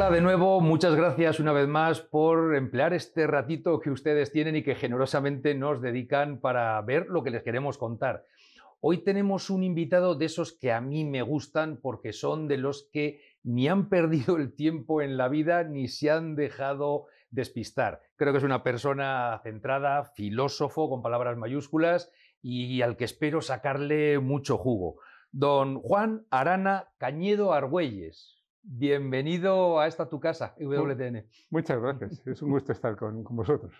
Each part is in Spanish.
Hola de nuevo, muchas gracias una vez más por emplear este ratito que ustedes tienen y que generosamente nos dedican para ver lo que les queremos contar. Hoy tenemos un invitado de esos que a mí me gustan porque son de los que ni han perdido el tiempo en la vida ni se han dejado despistar. Creo que es una persona centrada, filósofo con palabras mayúsculas y al que espero sacarle mucho jugo. Don Juan Arana Cañedo Argüelles. Bienvenido a esta tu casa, WTN. Muchas gracias, es un gusto estar con vosotros.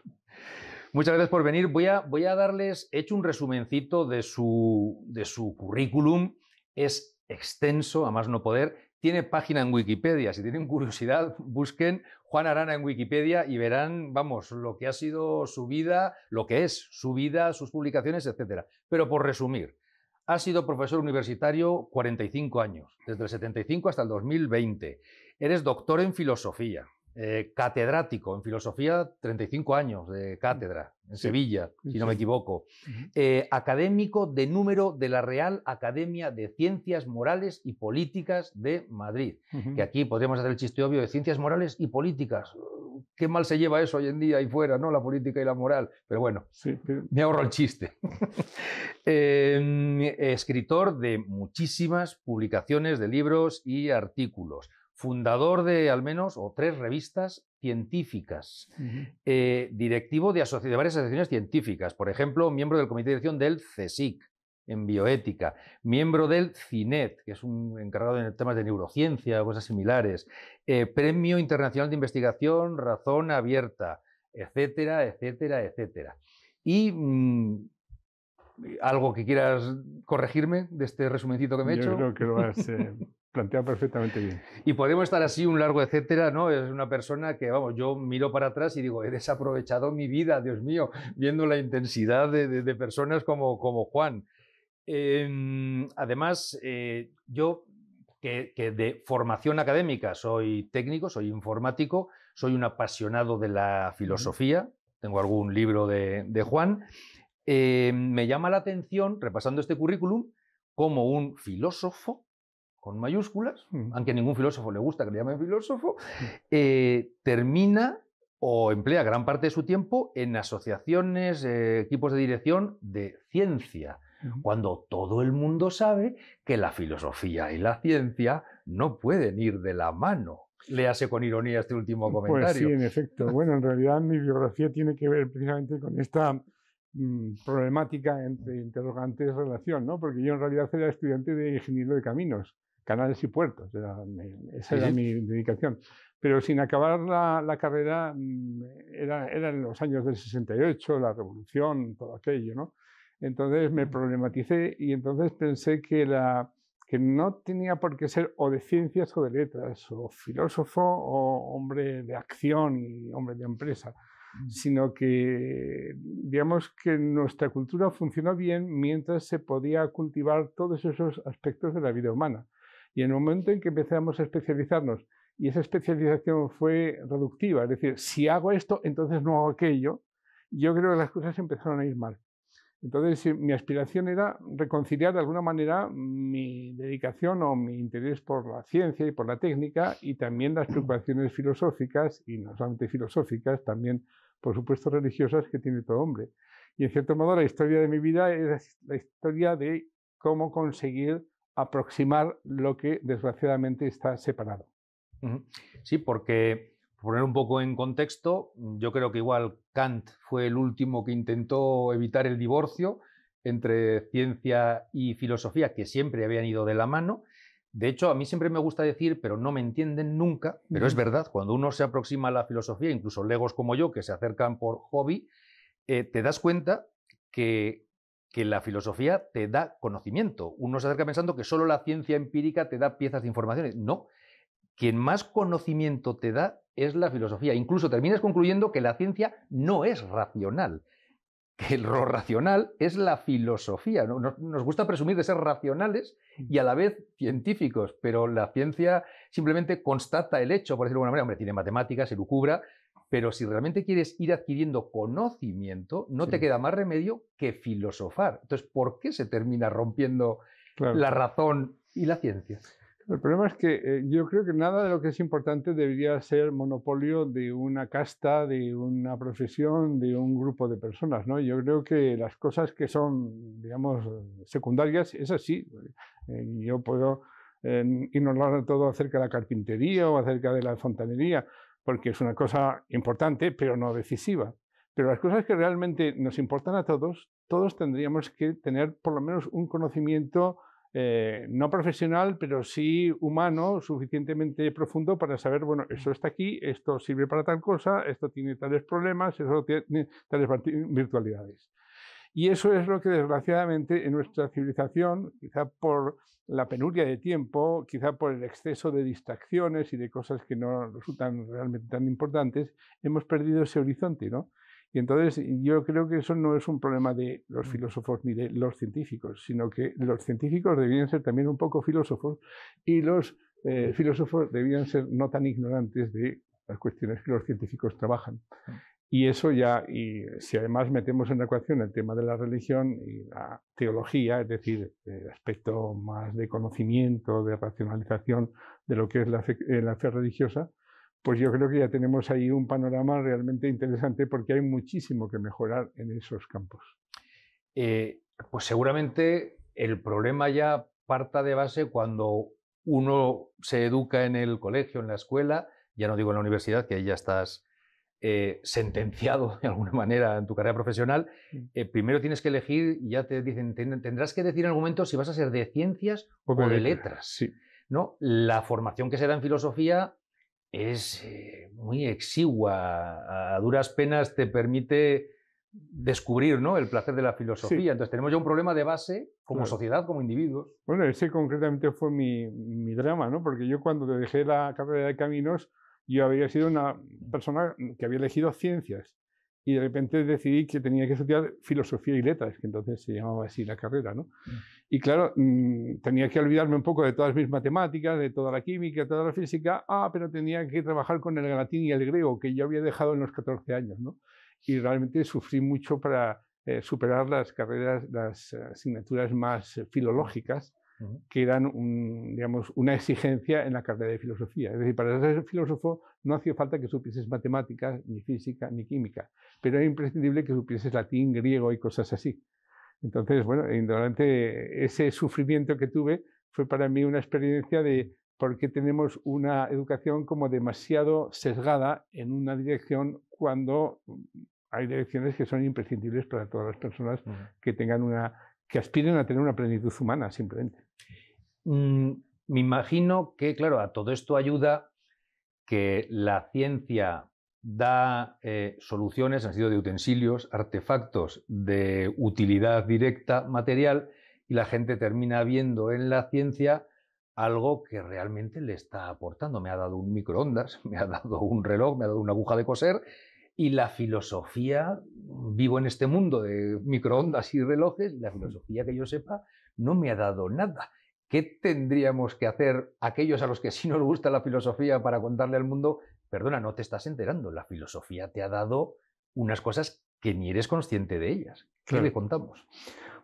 Muchas gracias por venir. Voy a darles, he hecho un resumencito de su currículum. Es extenso, a más no poder. Tiene página en Wikipedia. Si tienen curiosidad, busquen Juan Arana en Wikipedia y verán, vamos, lo que ha sido su vida, lo que es su vida, sus publicaciones, etc. Pero por resumir, ha sido profesor universitario 45 años, desde el 75 hasta el 2020. Eres doctor en filosofía, catedrático en filosofía, 35 años de cátedra en Sevilla, si no me equivoco. Académico de número de la Real Academia de Ciencias Morales y Políticas de Madrid. Que aquí podríamos hacer el chiste obvio de ciencias morales y políticas. Qué mal se lleva eso hoy en día ahí fuera, ¿no? La política y la moral. Pero bueno, me ahorro el chiste. Escritor de muchísimas publicaciones de libros y artículos. Fundador de al menos 3 revistas científicas. Directivo de varias asociaciones científicas. Por ejemplo, miembro del comité de dirección del CSIC en bioética, miembro del CINET, que es un encargado en temas de neurociencia o cosas similares, Premio Internacional de Investigación Razón Abierta, etcétera, etcétera, etcétera. Y ¿algo que quieras corregirme de este resumencito que me he hecho? Yo creo que lo has planteado perfectamente bien. Y podemos estar así un largo etcétera, ¿no? Es una persona que, vamos, yo miro para atrás y digo, he desaprovechado mi vida, Dios mío, viendo la intensidad de personas como Juan. Además, yo, que de formación académica soy técnico, soy informático, soy un apasionado de la filosofía, tengo algún libro de Juan, me llama la atención, repasando este currículum, como un filósofo, con mayúsculas, aunque a ningún filósofo le gusta que le llamen filósofo, termina o emplea gran parte de su tiempo en asociaciones, equipos de dirección de ciencia, cuando todo el mundo sabe que la filosofía y la ciencia no pueden ir de la mano. Léase con ironía este último comentario. Pues sí, en efecto. Bueno, en realidad mi biografía tiene que ver precisamente con esta problemática entre interrogantes y relación, ¿no? Porque yo en realidad era estudiante de ingeniero de caminos, canales y puertos, esa era mi dedicación. Pero sin acabar la carrera, era en los años del 68, la revolución, todo aquello, ¿no? Entonces me problematicé y entonces pensé que no tenía por qué ser o de ciencias o de letras, o filósofo o hombre de acción y hombre de empresa, sino que, digamos, que nuestra cultura funcionó bien mientras se podía cultivar todos esos aspectos de la vida humana. Y en el momento en que empezamos a especializarnos, y esa especialización fue reductiva, es decir, si hago esto, entonces no hago aquello, yo creo que las cosas empezaron a ir mal. Entonces, mi aspiración era reconciliar de alguna manera mi dedicación o mi interés por la ciencia y por la técnica y también las preocupaciones filosóficas, y no solamente filosóficas, también, por supuesto, religiosas que tiene todo hombre. Y en cierto modo, la historia de mi vida es la historia de cómo conseguir aproximar lo que desgraciadamente está separado. Sí, porque, por poner un poco en contexto, yo creo que igual Kant fue el último que intentó evitar el divorcio entre ciencia y filosofía, que siempre habían ido de la mano. De hecho, a mí siempre me gusta decir, pero no me entienden nunca, pero es verdad, cuando uno se aproxima a la filosofía, incluso legos como yo, que se acercan por hobby, te das cuenta que la filosofía te da conocimiento. Uno se acerca pensando que solo la ciencia empírica te da piezas de información. No. Quien más conocimiento te da es la filosofía. Incluso terminas concluyendo que la ciencia no es racional, que lo racional es la filosofía. Nos gusta presumir de ser racionales y a la vez científicos, pero la ciencia simplemente constata el hecho, por decirlo de alguna manera. Hombre, tiene matemáticas, se lucubra, pero si realmente quieres ir adquiriendo conocimiento, no te queda más remedio que filosofar. Entonces, ¿por qué se termina rompiendo la razón y la ciencia? El problema es que yo creo que nada de lo que es importante debería ser monopolio de una casta, de una profesión, de un grupo de personas, ¿no? Yo creo que las cosas que son, digamos, secundarias, es así. Yo puedo ignorar todo acerca de la carpintería o acerca de la fontanería, porque es una cosa importante, pero no decisiva. Pero las cosas que realmente nos importan a todos, todos tendríamos que tener por lo menos un conocimiento no profesional, pero sí humano, suficientemente profundo para saber, bueno, eso está aquí, esto sirve para tal cosa, esto tiene tales problemas, eso tiene tales virtualidades. Y eso es lo que desgraciadamente en nuestra civilización, quizá por la penuria de tiempo, quizá por el exceso de distracciones y de cosas que no resultan realmente tan importantes, hemos perdido ese horizonte, ¿no? Y entonces yo creo que eso no es un problema de los filósofos ni de los científicos, sino que los científicos debían ser también un poco filósofos y los filósofos debían ser no tan ignorantes de las cuestiones que los científicos trabajan. Y eso ya, y si además metemos en la ecuación el tema de la religión y la teología, es decir, el aspecto más de conocimiento, de racionalización de lo que es la fe religiosa, pues yo creo que ya tenemos ahí un panorama realmente interesante porque hay muchísimo que mejorar en esos campos. Pues seguramente el problema ya parta de base cuando uno se educa en el colegio, en la escuela, ya no digo en la universidad, que ahí ya estás sentenciado de alguna manera en tu carrera profesional. Primero tienes que elegir, ya te dicen, tendrás que decir en algún momento si vas a ser de ciencias o de letras. Sí. ¿No? La formación que se da en filosofía es muy exigua, a duras penas te permite descubrir, ¿no?, el placer de la filosofía. Sí. Entonces tenemos ya un problema de base como sociedad, como individuos. Bueno, ese concretamente fue mi drama, ¿no? Porque yo cuando dejé la carrera de caminos, yo había sido una persona que había elegido ciencias y de repente decidí que tenía que estudiar filosofía y letras, que entonces se llamaba así la carrera, ¿no? Y claro, tenía que olvidarme un poco de todas mis matemáticas, de toda la química, de toda la física, pero tenía que trabajar con el latín y el griego, que yo había dejado en los 14 años, ¿no? Y realmente sufrí mucho para superar las carreras, las asignaturas más filológicas, que eran digamos, una exigencia en la carrera de filosofía. Es decir, para ser filósofo no hacía falta que supieses matemáticas, ni física, ni química, pero era imprescindible que supieses latín, griego y cosas así. Entonces, bueno, indudablemente ese sufrimiento que tuve fue para mí una experiencia de por qué tenemos una educación como demasiado sesgada en una dirección cuando hay direcciones que son imprescindibles para todas las personas que tengan que aspiren a tener una plenitud humana, simplemente. Me imagino que, claro, a todo esto ayuda que la ciencia da soluciones en el sentido de utensilios, artefactos de utilidad directa material, y la gente termina viendo en la ciencia algo que realmente le está aportando. Me ha dado un microondas, me ha dado un reloj, me ha dado una aguja de coser, y la filosofía, vivo en este mundo de microondas y relojes, y la filosofía que yo sepa no me ha dado nada. ¿Qué tendríamos que hacer aquellos a los que sí nos gusta la filosofía para contarle al mundo? Perdona, no te estás enterando, la filosofía te ha dado unas cosas que ni eres consciente de ellas. ¿Qué le contamos?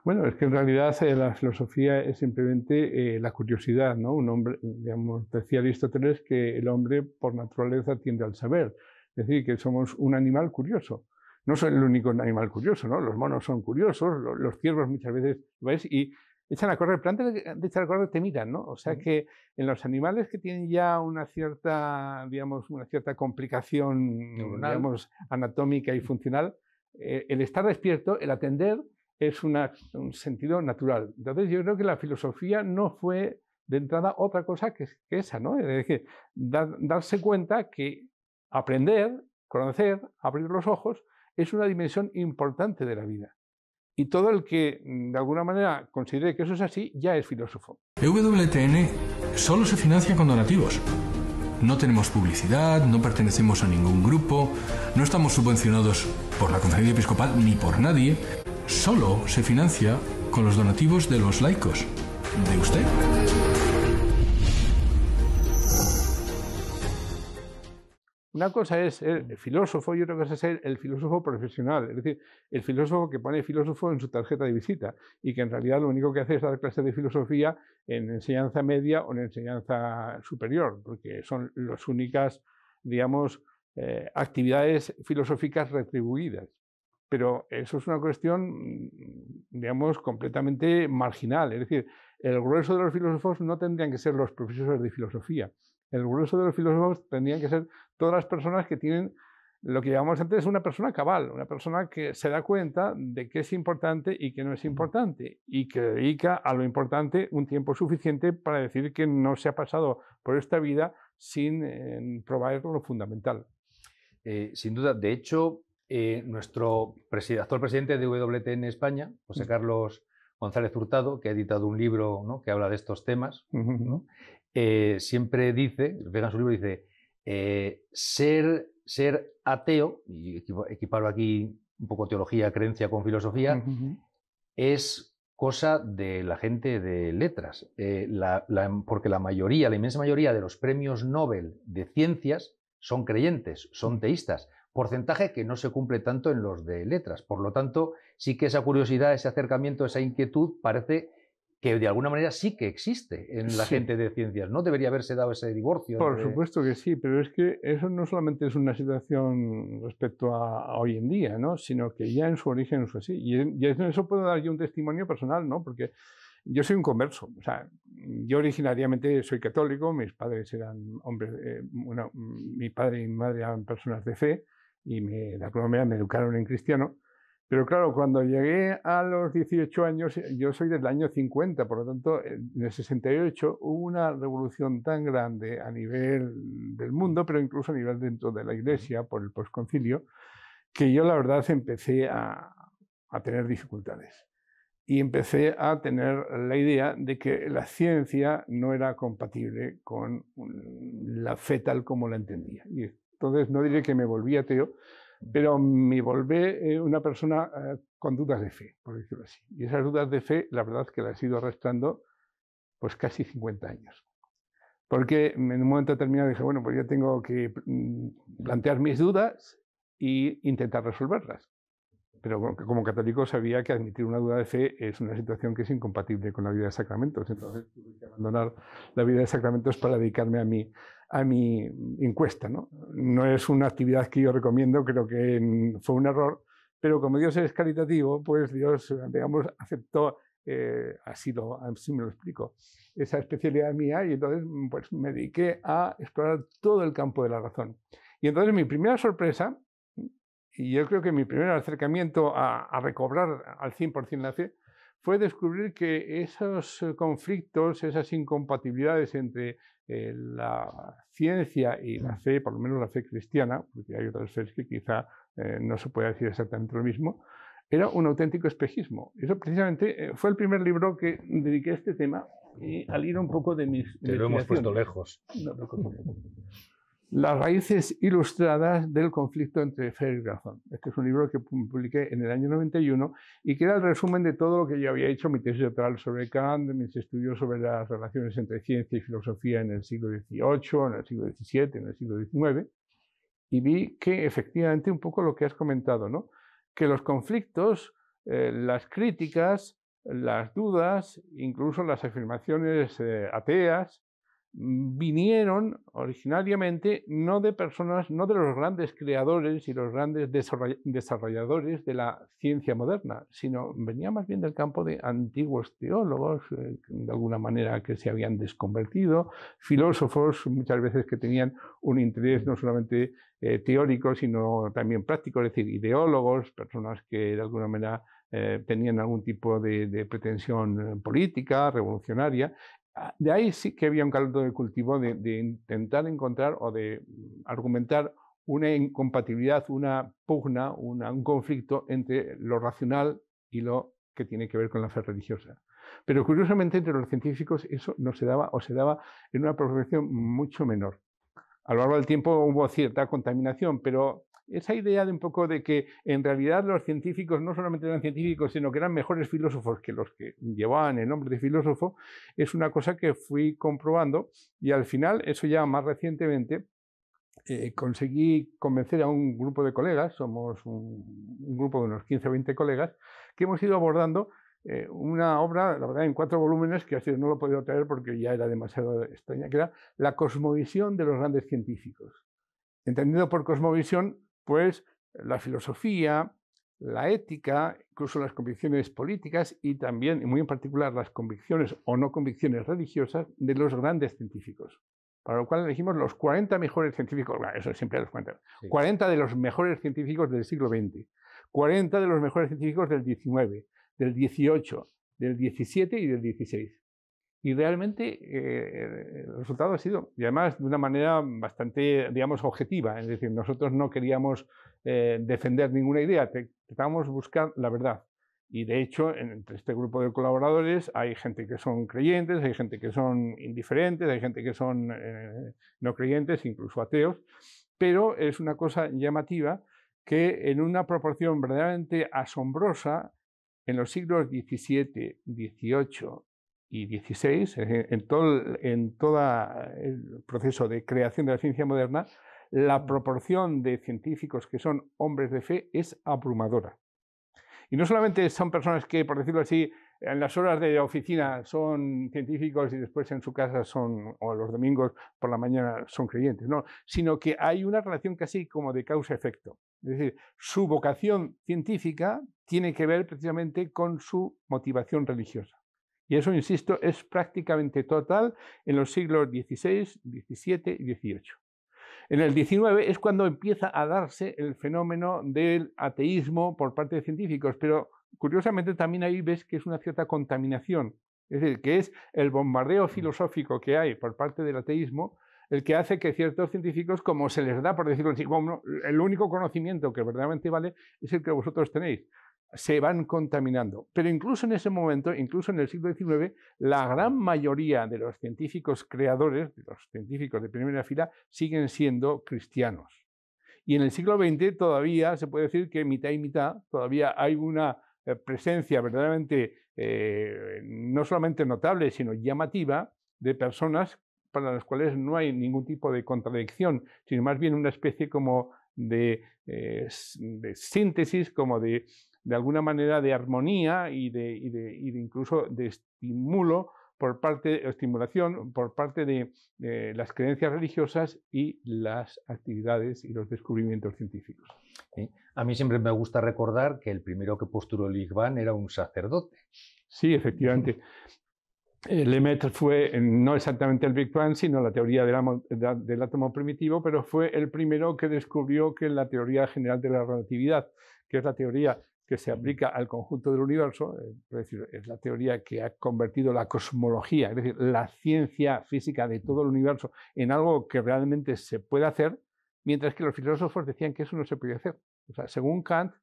Bueno, es que en realidad la filosofía es simplemente la curiosidad, ¿no? Un hombre, digamos, decía Aristóteles que el hombre por naturaleza tiende al saber. Es decir, que somos un animal curioso. No soy el único animal curioso, ¿no? Los monos son curiosos, los ciervos muchas veces, ¿ves? Y echan a correr, pero antes de echar a correr te miran, ¿no? O sea que en los animales que tienen ya una cierta, digamos, una cierta complicación, digamos, anatómica y funcional, el estar despierto, el atender, es un sentido natural. Entonces yo creo que la filosofía no fue de entrada otra cosa que esa, ¿no? Es decir, darse cuenta que aprender, conocer, abrir los ojos, es una dimensión importante de la vida. Y todo el que, de alguna manera, considere que eso es así, ya es filósofo. EWTN solo se financia con donativos. No tenemos publicidad, no pertenecemos a ningún grupo, no estamos subvencionados por la Conferencia Episcopal ni por nadie. Solo se financia con los donativos de los laicos, de usted. Una cosa es ser filósofo y otra cosa es ser el filósofo profesional, es decir, el filósofo que pone filósofo en su tarjeta de visita y que en realidad lo único que hace es dar clases de filosofía en enseñanza media o en enseñanza superior, porque son las únicas, digamos, actividades filosóficas retribuidas. Pero eso es una cuestión, digamos, completamente marginal. Es decir, el grueso de los filósofos no tendrían que ser los profesores de filosofía. El grueso de los filósofos tendrían que ser todas las personas que tienen lo que llamamos antes una persona cabal, una persona que se da cuenta de qué es importante y qué no es importante y que dedica a lo importante un tiempo suficiente para decir que no se ha pasado por esta vida sin probar lo fundamental. Sin duda, de hecho, nuestro actual presidente de WTN en España, José Carlos González Hurtado, que ha editado un libro, ¿no?, que habla de estos temas, ¿no?, siempre dice, en su libro dice, ser ateo, y equiparo aquí un poco teología, creencia con filosofía, es cosa de la gente de letras, porque la inmensa mayoría de los premios Nobel de ciencias son creyentes, son teístas, porcentaje que no se cumple tanto en los de letras. Por lo tanto, sí que esa curiosidad, ese acercamiento, esa inquietud parece que de alguna manera sí que existe en la gente de ciencias, ¿no? Debería haberse dado ese divorcio. Por supuesto que sí, pero es que eso no solamente es una situación respecto a hoy en día, ¿no?, sino que ya en su origen fue así. Y en eso puedo dar yo un testimonio personal, ¿no?, porque yo soy un converso. O sea, yo originariamente soy católico, mis padres eran hombres, mi padre y mi madre eran personas de fe y de alguna manera me educaron en cristiano. Pero claro, cuando llegué a los 18 años, yo soy del año 50, por lo tanto, en el 68 hubo una revolución tan grande a nivel del mundo, pero incluso a nivel dentro de la Iglesia, por el posconcilio, que yo la verdad empecé a tener dificultades. Y empecé a tener la idea de que la ciencia no era compatible con la fe tal como la entendía. Y entonces no diré que me volví ateo, pero me volví una persona con dudas de fe, por decirlo así. Y esas dudas de fe, la verdad es que las he ido arrastrando pues casi 50 años. Porque en un momento determinado dije, bueno, pues yo tengo que plantear mis dudas e intentar resolverlas. Pero como católico sabía que admitir una duda de fe es una situación que es incompatible con la vida de sacramentos. Entonces tuve que abandonar la vida de sacramentos para dedicarme a mi encuesta, ¿no? No es una actividad que yo recomiendo, creo que fue un error, pero como Dios es caritativo, pues Dios, digamos, aceptó, así me lo explico, esa especialidad mía, y entonces pues me dediqué a explorar todo el campo de la razón. Y entonces mi primera sorpresa, y yo creo que mi primer acercamiento a recobrar al 100% la fe, fue descubrir que esos conflictos, esas incompatibilidades entre la ciencia y la fe, por lo menos la fe cristiana, porque hay otras fees que quizá no se puede decir exactamente lo mismo, era un auténtico espejismo. Eso precisamente fue el primer libro que dediqué a este tema, y al ir un poco de mis... Te lo hemos puesto lejos. Las raíces ilustradas del conflicto entre fe y razón. Este es un libro que publiqué en el año 91 y que era el resumen de todo lo que yo había hecho, mi tesis doctoral sobre Kant, mis estudios sobre las relaciones entre ciencia y filosofía en el siglo XVIII, en el siglo XVII, en el siglo XIX, y vi que efectivamente un poco lo que has comentado, ¿no?, que los conflictos, las críticas, las dudas, incluso las afirmaciones ateas, vinieron originariamente no de personas, no de los grandes creadores y los grandes desarrolladores de la ciencia moderna, sino venía más bien del campo de antiguos teólogos, de alguna manera que se habían desconvertido, filósofos muchas veces que tenían un interés no solamente teórico, sino también práctico, es decir, ideólogos, personas que de alguna manera tenían algún tipo de pretensión política, revolucionaria. De ahí sí que había un caldo de cultivo de intentar encontrar o de argumentar una incompatibilidad, una pugna, un conflicto entre lo racional y lo que tiene que ver con la fe religiosa. Pero curiosamente entre los científicos eso no se daba, o se daba en una proporción mucho menor. A lo largo del tiempo hubo cierta contaminación, pero esa idea de un poco de que en realidad los científicos no solamente eran científicos, sino que eran mejores filósofos que los que llevaban el nombre de filósofo, es una cosa que fui comprobando, y al final, eso ya más recientemente, conseguí convencer a un grupo de colegas, somos un grupo de unos 15 o 20 colegas, que hemos ido abordando una obra, la verdad, en 4 volúmenes, que así no lo he podido traer porque ya era demasiado extraña, que era La cosmovisión de los grandes científicos. Entendido por cosmovisión, pues la filosofía, la ética, incluso las convicciones políticas y también, y muy en particular, las convicciones o no convicciones religiosas de los grandes científicos. Para lo cual elegimos los 40 mejores científicos, bueno, eso siempre los cuentan, sí. 40 de los mejores científicos del siglo XX, 40 de los mejores científicos del XIX, del XVIII, del XVII y del XVI. Y realmente el resultado ha sido, y además de una manera bastante, digamos, objetiva, es decir, nosotros no queríamos defender ninguna idea, tratábamos de buscar la verdad. Y de hecho, entre este grupo de colaboradores hay gente que son creyentes, hay gente que son indiferentes, hay gente que son no creyentes, incluso ateos, pero es una cosa llamativa que en una proporción verdaderamente asombrosa, en los siglos XVII, XVIII y XVI, en todo el proceso de creación de la ciencia moderna, la proporción de científicos que son hombres de fe es abrumadora. Y no solamente son personas que, por decirlo así, en las horas de oficina son científicos y después en su casa son, o los domingos por la mañana son creyentes, no, sino que hay una relación casi como de causa-efecto. Es decir, su vocación científica tiene que ver precisamente con su motivación religiosa. Y eso, insisto, es prácticamente total en los siglos XVI, XVII y XVIII. En el XIX es cuando empieza a darse el fenómeno del ateísmo por parte de científicos, pero curiosamente también ahí ves que es una cierta contaminación, es decir, que es el bombardeo filosófico que hay por parte del ateísmo el que hace que ciertos científicos, como se les da, por decirlo así, bueno, el único conocimiento que verdaderamente vale es el que vosotros tenéis, se van contaminando. Pero incluso en ese momento, incluso en el siglo XIX, la gran mayoría de los científicos creadores, de los científicos de primera fila, siguen siendo cristianos. Y en el siglo XX todavía se puede decir que mitad y mitad, todavía hay una presencia verdaderamente no solamente notable, sino llamativa de personas para las cuales no hay ningún tipo de contradicción, sino más bien una especie como de síntesis, como de alguna manera de armonía y de incluso de estimulación por parte de las creencias religiosas y las actividades y los descubrimientos científicos. ¿Sí? A mí siempre me gusta recordar que el primero que postuló el Big Bang era un sacerdote. Sí, efectivamente. Lemaitre fue no exactamente el Big Bang, sino la teoría del átomo primitivo, pero fue el primero que descubrió que la teoría general de la relatividad, que es la teoría que se aplica al conjunto del universo, es decir, es la teoría que ha convertido la cosmología, es decir, la ciencia física de todo el universo, en algo que realmente se puede hacer, mientras que los filósofos decían que eso no se podía hacer. O sea, según Kant,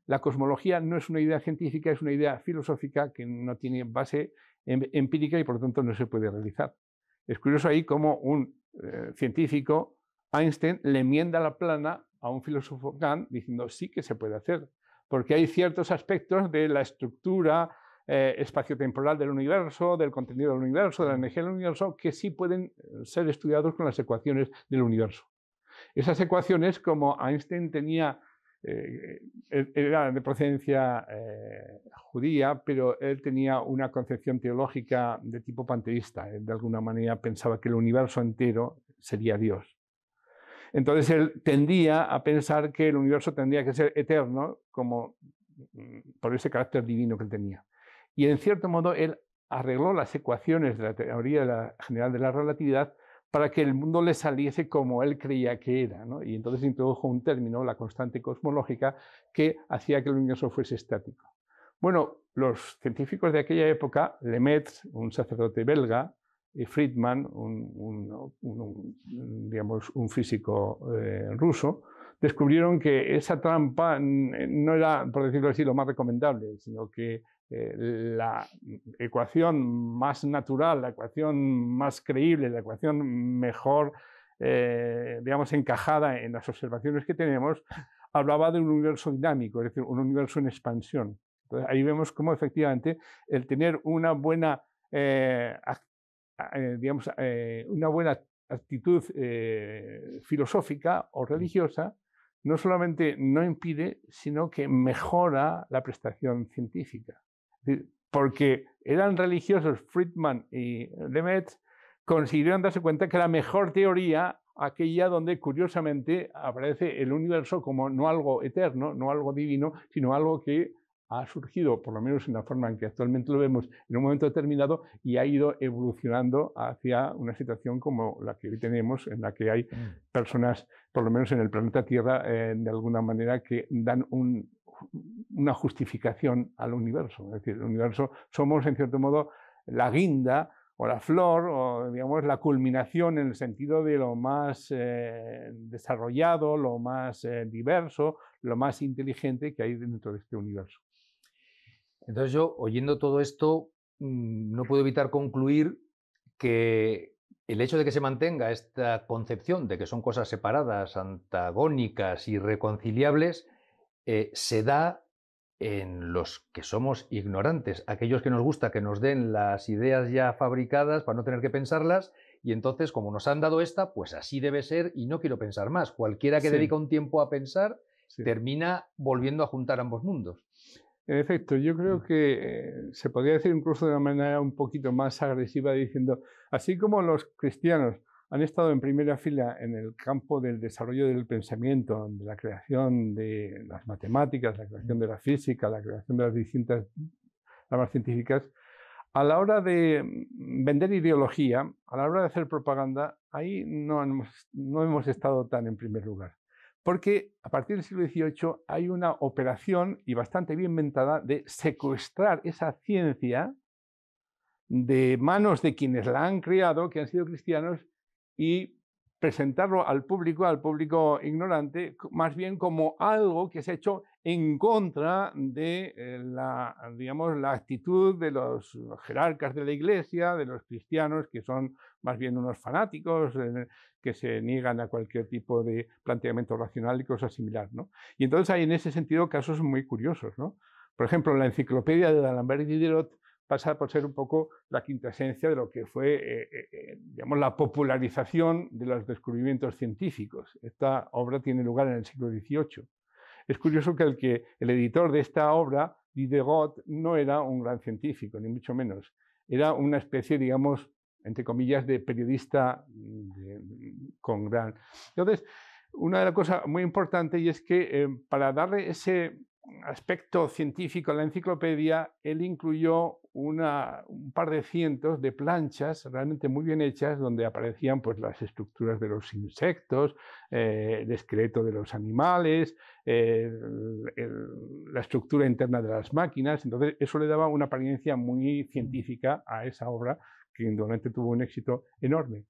la cosmología no es una idea científica, es una idea filosófica que no tiene base empírica y por lo tanto no se puede realizar. Es curioso ahí cómo un científico, Einstein, le enmienda la plana a un filósofo Kant diciendo sí que se puede hacer, porque hay ciertos aspectos de la estructura espaciotemporal del universo, del contenido del universo, de la energía del universo, que sí pueden ser estudiados con las ecuaciones del universo. Esas ecuaciones, como Einstein tenía, era de procedencia judía, pero él tenía una concepción teológica de tipo panteísta. Él de alguna manera pensaba que el universo entero sería Dios. Entonces él tendía a pensar que el universo tendría que ser eterno, como por ese carácter divino que él tenía. Y en cierto modo él arregló las ecuaciones de la teoría general de la relatividad para que el mundo le saliese como él creía que era, ¿no? Y entonces introdujo un término, la constante cosmológica, que hacía que el universo fuese estático. Bueno, los científicos de aquella época, Lemaitre, un sacerdote belga, y Friedman, digamos, un físico ruso, descubrieron que esa trampa no era, por decirlo así, lo más recomendable, sino que la ecuación más natural, la ecuación más creíble, la ecuación mejor, digamos, encajada en las observaciones que tenemos, hablaba de un universo dinámico, es decir, un universo en expansión. Entonces, ahí vemos cómo efectivamente el tener una buena actitud filosófica o religiosa no solamente no impide, sino que mejora la prestación científica. Es decir, porque eran religiosos Friedman y Lemaitre, consiguieron darse cuenta que la mejor teoría, aquella donde curiosamente aparece el universo como no algo eterno, no algo divino, sino algo que ha surgido, por lo menos en la forma en que actualmente lo vemos, en un momento determinado y ha ido evolucionando hacia una situación como la que hoy tenemos, en la que hay personas, por lo menos en el planeta Tierra, de alguna manera que dan una justificación al universo. Es decir, el universo somos, en cierto modo, la guinda o la flor, o digamos la culminación en el sentido de lo más desarrollado, lo más diverso, lo más inteligente que hay dentro de este universo. Entonces yo, oyendo todo esto, no puedo evitar concluir que el hecho de que se mantenga esta concepción de que son cosas separadas, antagónicas, irreconciliables, se da en los que somos ignorantes, aquellos que nos gusta que nos den las ideas ya fabricadas para no tener que pensarlas, y entonces, como nos han dado esta, pues así debe ser y no quiero pensar más. Cualquiera que dedica un tiempo a pensar termina volviendo a juntar ambos mundos. En efecto, yo creo que se podría decir incluso de una manera un poquito más agresiva, diciendo, así como los cristianos han estado en primera fila en el campo del desarrollo del pensamiento, de la creación de las matemáticas, la creación de la física, la creación de las distintas ramas científicas, a la hora de vender ideología, a la hora de hacer propaganda, ahí no hemos estado tan en primer lugar. Porque a partir del siglo XVIII hay una operación, y bastante bien mentada, de secuestrar esa ciencia de manos de quienes la han creado, que han sido cristianos, y presentarlo al público ignorante, más bien como algo que se ha hecho en contra de la actitud de los jerarcas de la Iglesia, de los cristianos, que son más bien unos fanáticos, que se niegan a cualquier tipo de planteamiento racional y cosas similares, ¿no? Y entonces hay en ese sentido casos muy curiosos, ¿no? Por ejemplo, la enciclopedia de D'Alembert y Diderot pasa por ser un poco la quintaesencia de lo que fue digamos, la popularización de los descubrimientos científicos. Esta obra tiene lugar en el siglo XVIII. Es curioso que el editor de esta obra, Diderot, no era un gran científico, ni mucho menos. Era una especie, digamos, entre comillas, de periodista con gran... Entonces, una de las cosas muy importantes y es que para darle ese aspecto científico a la enciclopedia, él incluyó un par de cientos de planchas realmente muy bien hechas donde aparecían pues, las estructuras de los insectos, el esqueleto de los animales, la estructura interna de las máquinas. Entonces eso le daba una apariencia muy científica a esa obra que indudablemente tuvo un éxito enorme.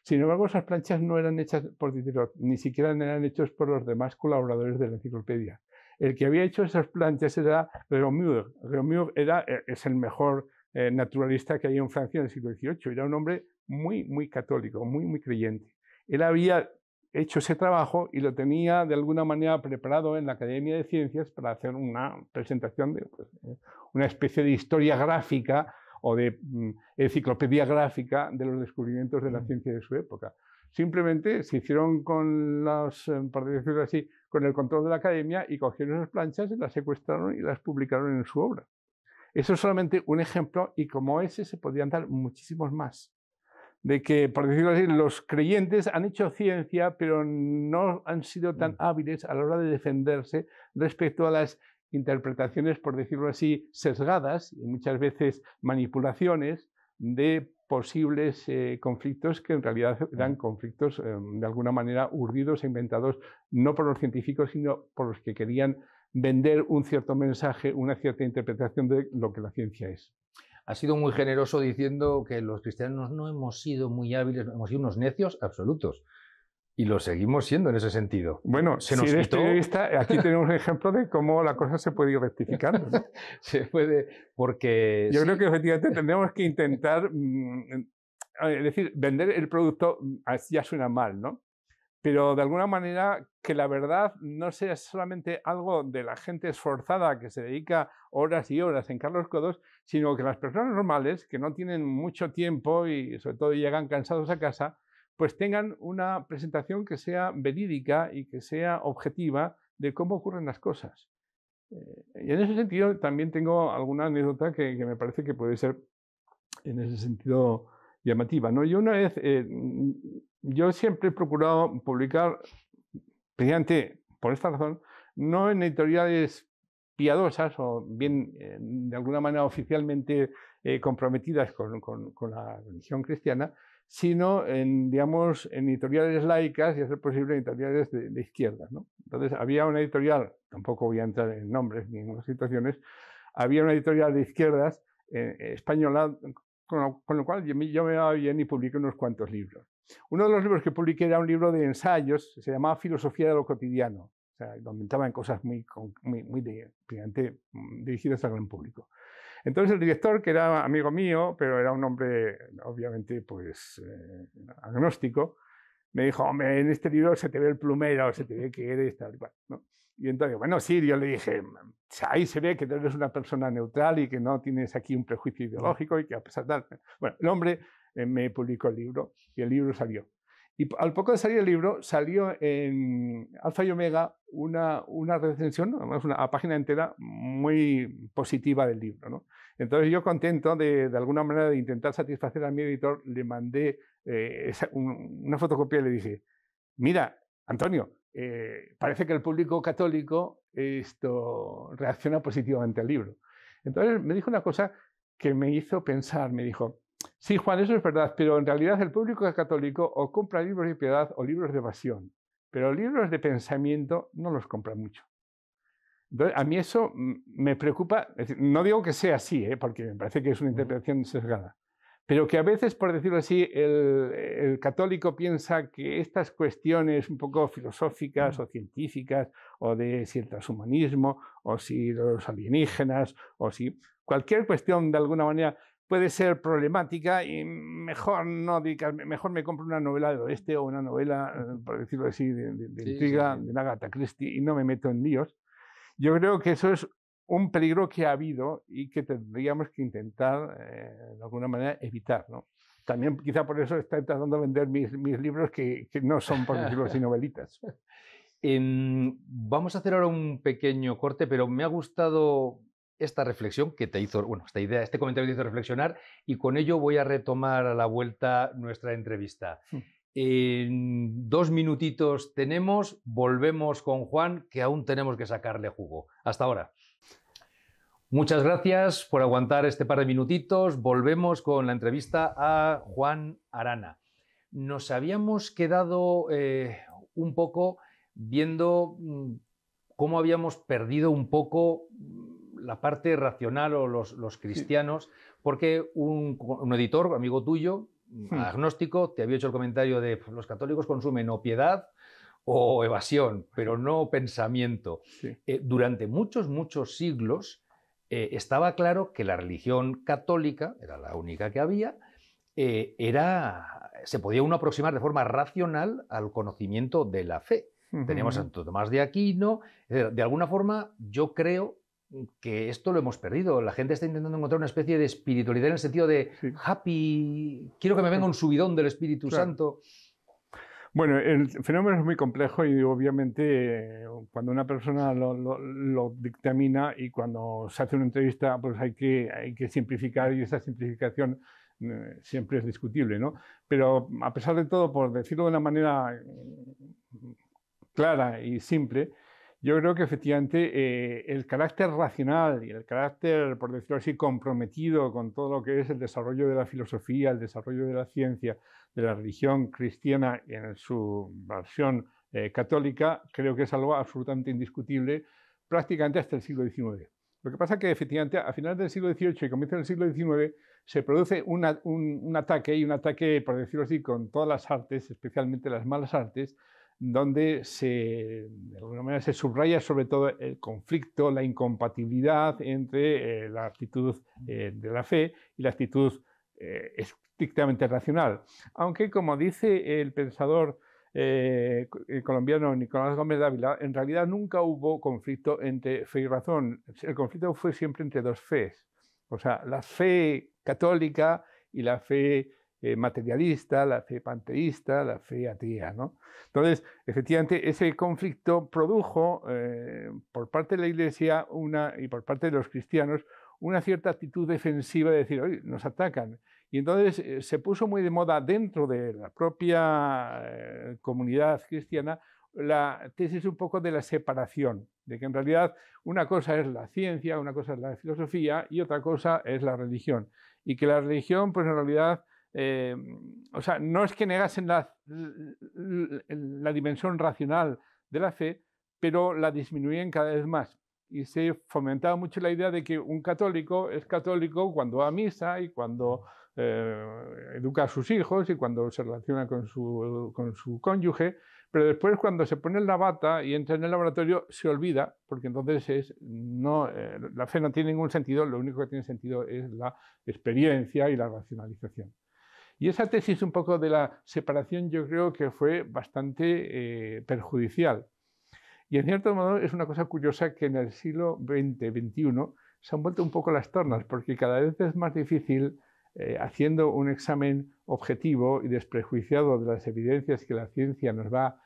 Sin embargo, esas planchas no eran hechas por Diderot, ni siquiera eran hechas por los demás colaboradores de la enciclopedia. El que había hecho esas planchas era Réaumur. Réaumur es el mejor naturalista que hay en Francia en el siglo XVIII. Era un hombre muy, muy católico, muy, muy creyente. Él había hecho ese trabajo y lo tenía de alguna manera preparado en la Academia de Ciencias para hacer una presentación de una especie de historia gráfica o de enciclopedia gráfica de los descubrimientos de la ciencia de su época. Simplemente se hicieron con por decirlo así, con el control de la academia y cogieron esas planchas y las secuestraron y las publicaron en su obra. Eso es solamente un ejemplo y como ese se podrían dar muchísimos más. De que, por decirlo así, los creyentes han hecho ciencia pero no han sido tan hábiles a la hora de defenderse respecto a las interpretaciones, por decirlo así, sesgadas y muchas veces manipulaciones de posibles conflictos que en realidad eran conflictos de alguna manera urdidos e inventados no por los científicos sino por los que querían vender un cierto mensaje, una cierta interpretación de lo que la ciencia es. Ha sido muy generoso diciendo que los cristianos no hemos sido muy hábiles, hemos sido unos necios absolutos. Y lo seguimos siendo en ese sentido. Bueno, si eres periodista, aquí tenemos un ejemplo de cómo la cosa se puede ir rectificando, ¿no? Se puede, porque... Yo creo que efectivamente tendremos que intentar, es decir, vender el producto ya suena mal, ¿no? Pero de alguna manera que la verdad no sea solamente algo de la gente esforzada que se dedica horas y horas en hincar los codos, sino que las personas normales, que no tienen mucho tiempo y sobre todo llegan cansados a casa, pues tengan una presentación que sea verídica y que sea objetiva de cómo ocurren las cosas. Y en ese sentido también tengo alguna anécdota que me parece que puede ser en ese sentido llamativa, ¿no? Yo una vez, yo siempre he procurado publicar, precisamente por esta razón, no en editoriales piadosas o bien de alguna manera oficialmente comprometidas con la religión cristiana, sino en, digamos, en editoriales laicas y a ser posible editoriales de izquierdas, ¿no? Entonces había una editorial, tampoco voy a entrar en nombres ni en las situaciones, había una editorial de izquierdas española, con lo cual yo me iba bien y publiqué unos cuantos libros. Uno de los libros que publiqué era un libro de ensayos, se llamaba Filosofía de lo cotidiano, o sea, donde entraban cosas muy dirigidas al gran público. Entonces el director, que era amigo mío, pero era un hombre obviamente pues agnóstico, me dijo, hombre, en este libro se te ve el plumero, se te ve que eres tal y cual, ¿no? Y entonces, bueno, sí, yo le dije, ahí se ve que tú eres una persona neutral y que no tienes aquí un prejuicio ideológico y que a pesar de... Bueno, el hombre me publicó el libro y el libro salió. Y al poco de salir el libro, salió en Alfa y Omega una recensión, una página entera muy positiva del libro, ¿no? Entonces yo contento de alguna manera de intentar satisfacer a mi editor, le mandé una fotocopia y le dije, mira, Antonio, parece que el público católico reacciona positivamente al libro. Entonces me dijo una cosa que me hizo pensar, me dijo, sí, Juan, eso es verdad, pero en realidad el público católico o compra libros de piedad o libros de evasión, pero libros de pensamiento no los compra mucho. Entonces, a mí eso me preocupa, es decir, no digo que sea así, porque me parece que es una interpretación sesgada, pero que a veces, por decirlo así, el católico piensa que estas cuestiones un poco filosóficas o científicas, o de si el transhumanismo, o si los alienígenas, o si cualquier cuestión de alguna manera puede ser problemática y mejor no dedicarme, mejor me compro una novela del oeste o una novela, por decirlo así, de intriga, de Agatha Christie y no me meto en líos. Yo creo que eso es un peligro que ha habido y que tendríamos que intentar, de alguna manera, evitar, ¿no? También quizá por eso estoy tratando de vender mis libros que no son, por decirlo así, novelitas. Vamos a hacer ahora un pequeño corte, pero me ha gustado esta reflexión que te hizo, bueno, esta idea, este comentario te hizo reflexionar y con ello voy a retomar a la vuelta nuestra entrevista. En 2 minutitos tenemos, volvemos con Juan, que aún tenemos que sacarle jugo. Hasta ahora. Muchas gracias por aguantar este par de minutitos. Volvemos con la entrevista a Juan Arana. Nos habíamos quedado un poco viendo cómo habíamos perdido un poco la parte racional o los cristianos, porque un editor, amigo tuyo, agnóstico, te había hecho el comentario de los católicos consumen o piedad o evasión, pero no pensamiento. Sí. Durante muchos siglos estaba claro que la religión católica, era la única que había, se podía uno aproximar de forma racional al conocimiento de la fe. Teníamos a Santo Tomás de Aquino. De alguna forma, yo creo que esto lo hemos perdido. La gente está intentando encontrar una especie de espiritualidad en el sentido de happy, quiero que me venga un subidón del Espíritu Santo. Bueno, el fenómeno es muy complejo y obviamente cuando una persona lo dictamina y cuando se hace una entrevista pues hay que simplificar y esa simplificación siempre es discutible, ¿no? Pero a pesar de todo, por decirlo de una manera clara y simple, yo creo que efectivamente el carácter racional y el carácter, por decirlo así, comprometido con todo lo que es el desarrollo de la filosofía, el desarrollo de la ciencia, de la religión cristiana en su versión católica, creo que es algo absolutamente indiscutible prácticamente hasta el siglo XIX. Lo que pasa es que efectivamente a finales del siglo XVIII y comienzo del siglo XIX se produce un ataque, por decirlo así, con todas las artes, especialmente las malas artes, donde de alguna manera se subraya sobre todo el conflicto, la incompatibilidad entre la actitud de la fe y la actitud estrictamente racional. Aunque, como dice el pensador colombiano Nicolás Gómez Dávila, en realidad nunca hubo conflicto entre fe y razón. El conflicto fue siempre entre dos fees. O sea, la fe católica y la fe materialista, la fe panteísta, la fe atea, ¿no? Entonces, efectivamente, ese conflicto produjo por parte de la Iglesia y por parte de los cristianos una cierta actitud defensiva de decir, oye, nos atacan. Y entonces se puso muy de moda dentro de la propia comunidad cristiana la tesis un poco de la separación, de que en realidad una cosa es la ciencia, una cosa es la filosofía y otra cosa es la religión. Y que la religión, pues en realidad, o sea, no es que negasen la dimensión racional de la fe, pero la disminuían cada vez más. Y se fomentaba mucho la idea de que un católico es católico cuando va a misa y cuando educa a sus hijos y cuando se relaciona con su cónyuge, pero después cuando se pone la bata y entra en el laboratorio se olvida, porque entonces la fe no tiene ningún sentido, lo único que tiene sentido es la experiencia y la racionalización. Y esa tesis un poco de la separación yo creo que fue bastante perjudicial. Y en cierto modo es una cosa curiosa que en el siglo XX-XXI se han vuelto un poco las tornas, porque cada vez es más difícil, haciendo un examen objetivo y desprejuiciado de las evidencias que la ciencia nos va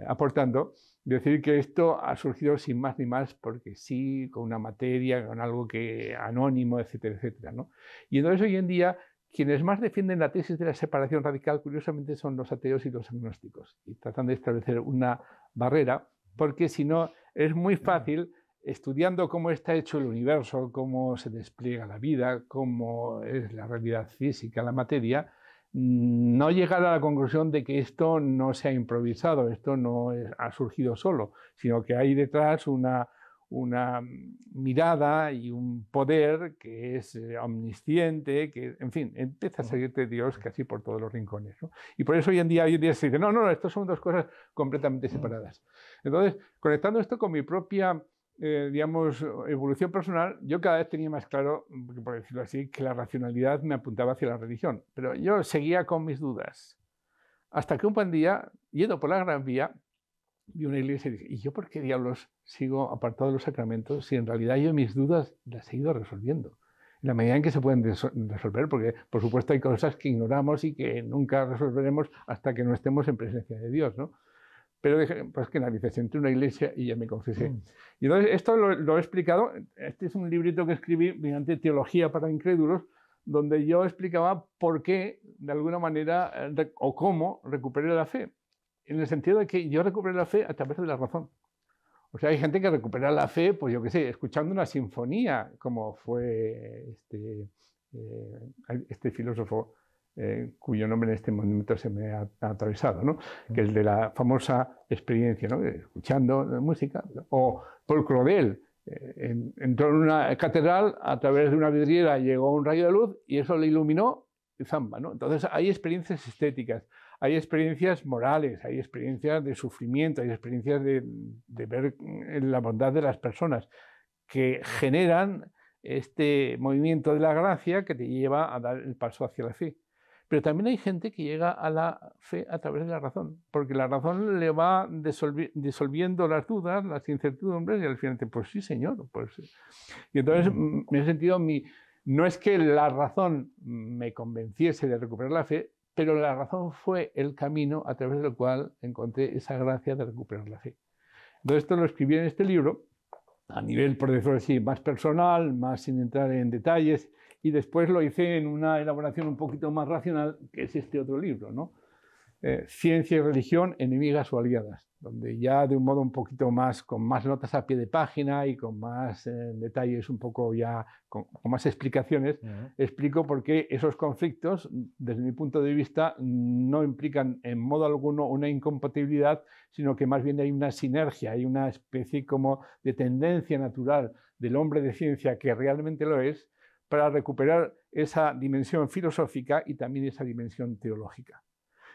aportando, decir que esto ha surgido sin más ni más porque sí, con una materia, con algo que anónimo, etcétera, etcétera, ¿no? Y entonces hoy en día quienes más defienden la tesis de la separación radical, curiosamente, son los ateos y los agnósticos, y tratan de establecer una barrera, porque si no es muy fácil, estudiando cómo está hecho el universo, cómo se despliega la vida, cómo es la realidad física, la materia, no llegar a la conclusión de que esto no se ha improvisado, esto no ha surgido solo, sino que hay detrás una mirada y un poder que es omnisciente, que, en fin, empieza a seguirte Dios casi por todos los rincones, ¿no? Y por eso hoy en día se dice, no, estas son dos cosas completamente separadas. Entonces, conectando esto con mi propia digamos, evolución personal, yo cada vez tenía más claro, por decirlo así, que la racionalidad me apuntaba hacia la religión, pero yo seguía con mis dudas. Hasta que un buen día, yendo por la Gran Vía, vi una iglesia y dije, ¿y yo por qué diablos sigo apartado de los sacramentos si en realidad yo mis dudas las he ido resolviendo? En la medida en que se pueden resolver, porque por supuesto hay cosas que ignoramos y que nunca resolveremos hasta que no estemos en presencia de Dios, ¿no? Pero dije, pues que narices, entré en una iglesia y ya me confesé. Y entonces esto lo he explicado, este es un librito que escribí mediante Teología para Incrédulos, donde yo explicaba por qué, de alguna manera, o cómo recuperé la fe. En el sentido de que yo recuperé la fe a través de la razón. O sea, hay gente que recupera la fe, pues yo qué sé, escuchando una sinfonía, como fue este filósofo, cuyo nombre en este momento se me ha atravesado, ¿no? Que es de la famosa experiencia, ¿no? Escuchando música. O Paul Claudel, entró en una catedral, a través de una vidriera llegó un rayo de luz y eso le iluminó y zamba, ¿no? Entonces hay experiencias estéticas, hay experiencias morales, hay experiencias de sufrimiento, hay experiencias de ver la bondad de las personas que generan este movimiento de la gracia que te lleva a dar el paso hacia la fe. Pero también hay gente que llega a la fe a través de la razón, porque la razón le va disolviendo las dudas, las incertidumbres, y al final dice, pues sí, señor. Pues. Y entonces, en ese sentido, no es que la razón me convenciese de recuperar la fe, pero la razón fue el camino a través del cual encontré esa gracia de recuperar la fe. Entonces, esto lo escribí en este libro, a nivel, por decirlo así, más personal, más sin entrar en detalles, y después lo hice en una elaboración un poquito más racional, que es este otro libro, ¿no? Ciencia y religión, enemigas o aliadas, donde ya de un modo un poquito más, con más notas a pie de página y con más detalles, un poco ya, con más explicaciones, explico por qué esos conflictos, desde mi punto de vista, no implican en modo alguno una incompatibilidad, sino que más bien hay una sinergia, hay una especie como de tendencia natural del hombre de ciencia, que realmente lo es, para recuperar esa dimensión filosófica y también esa dimensión teológica.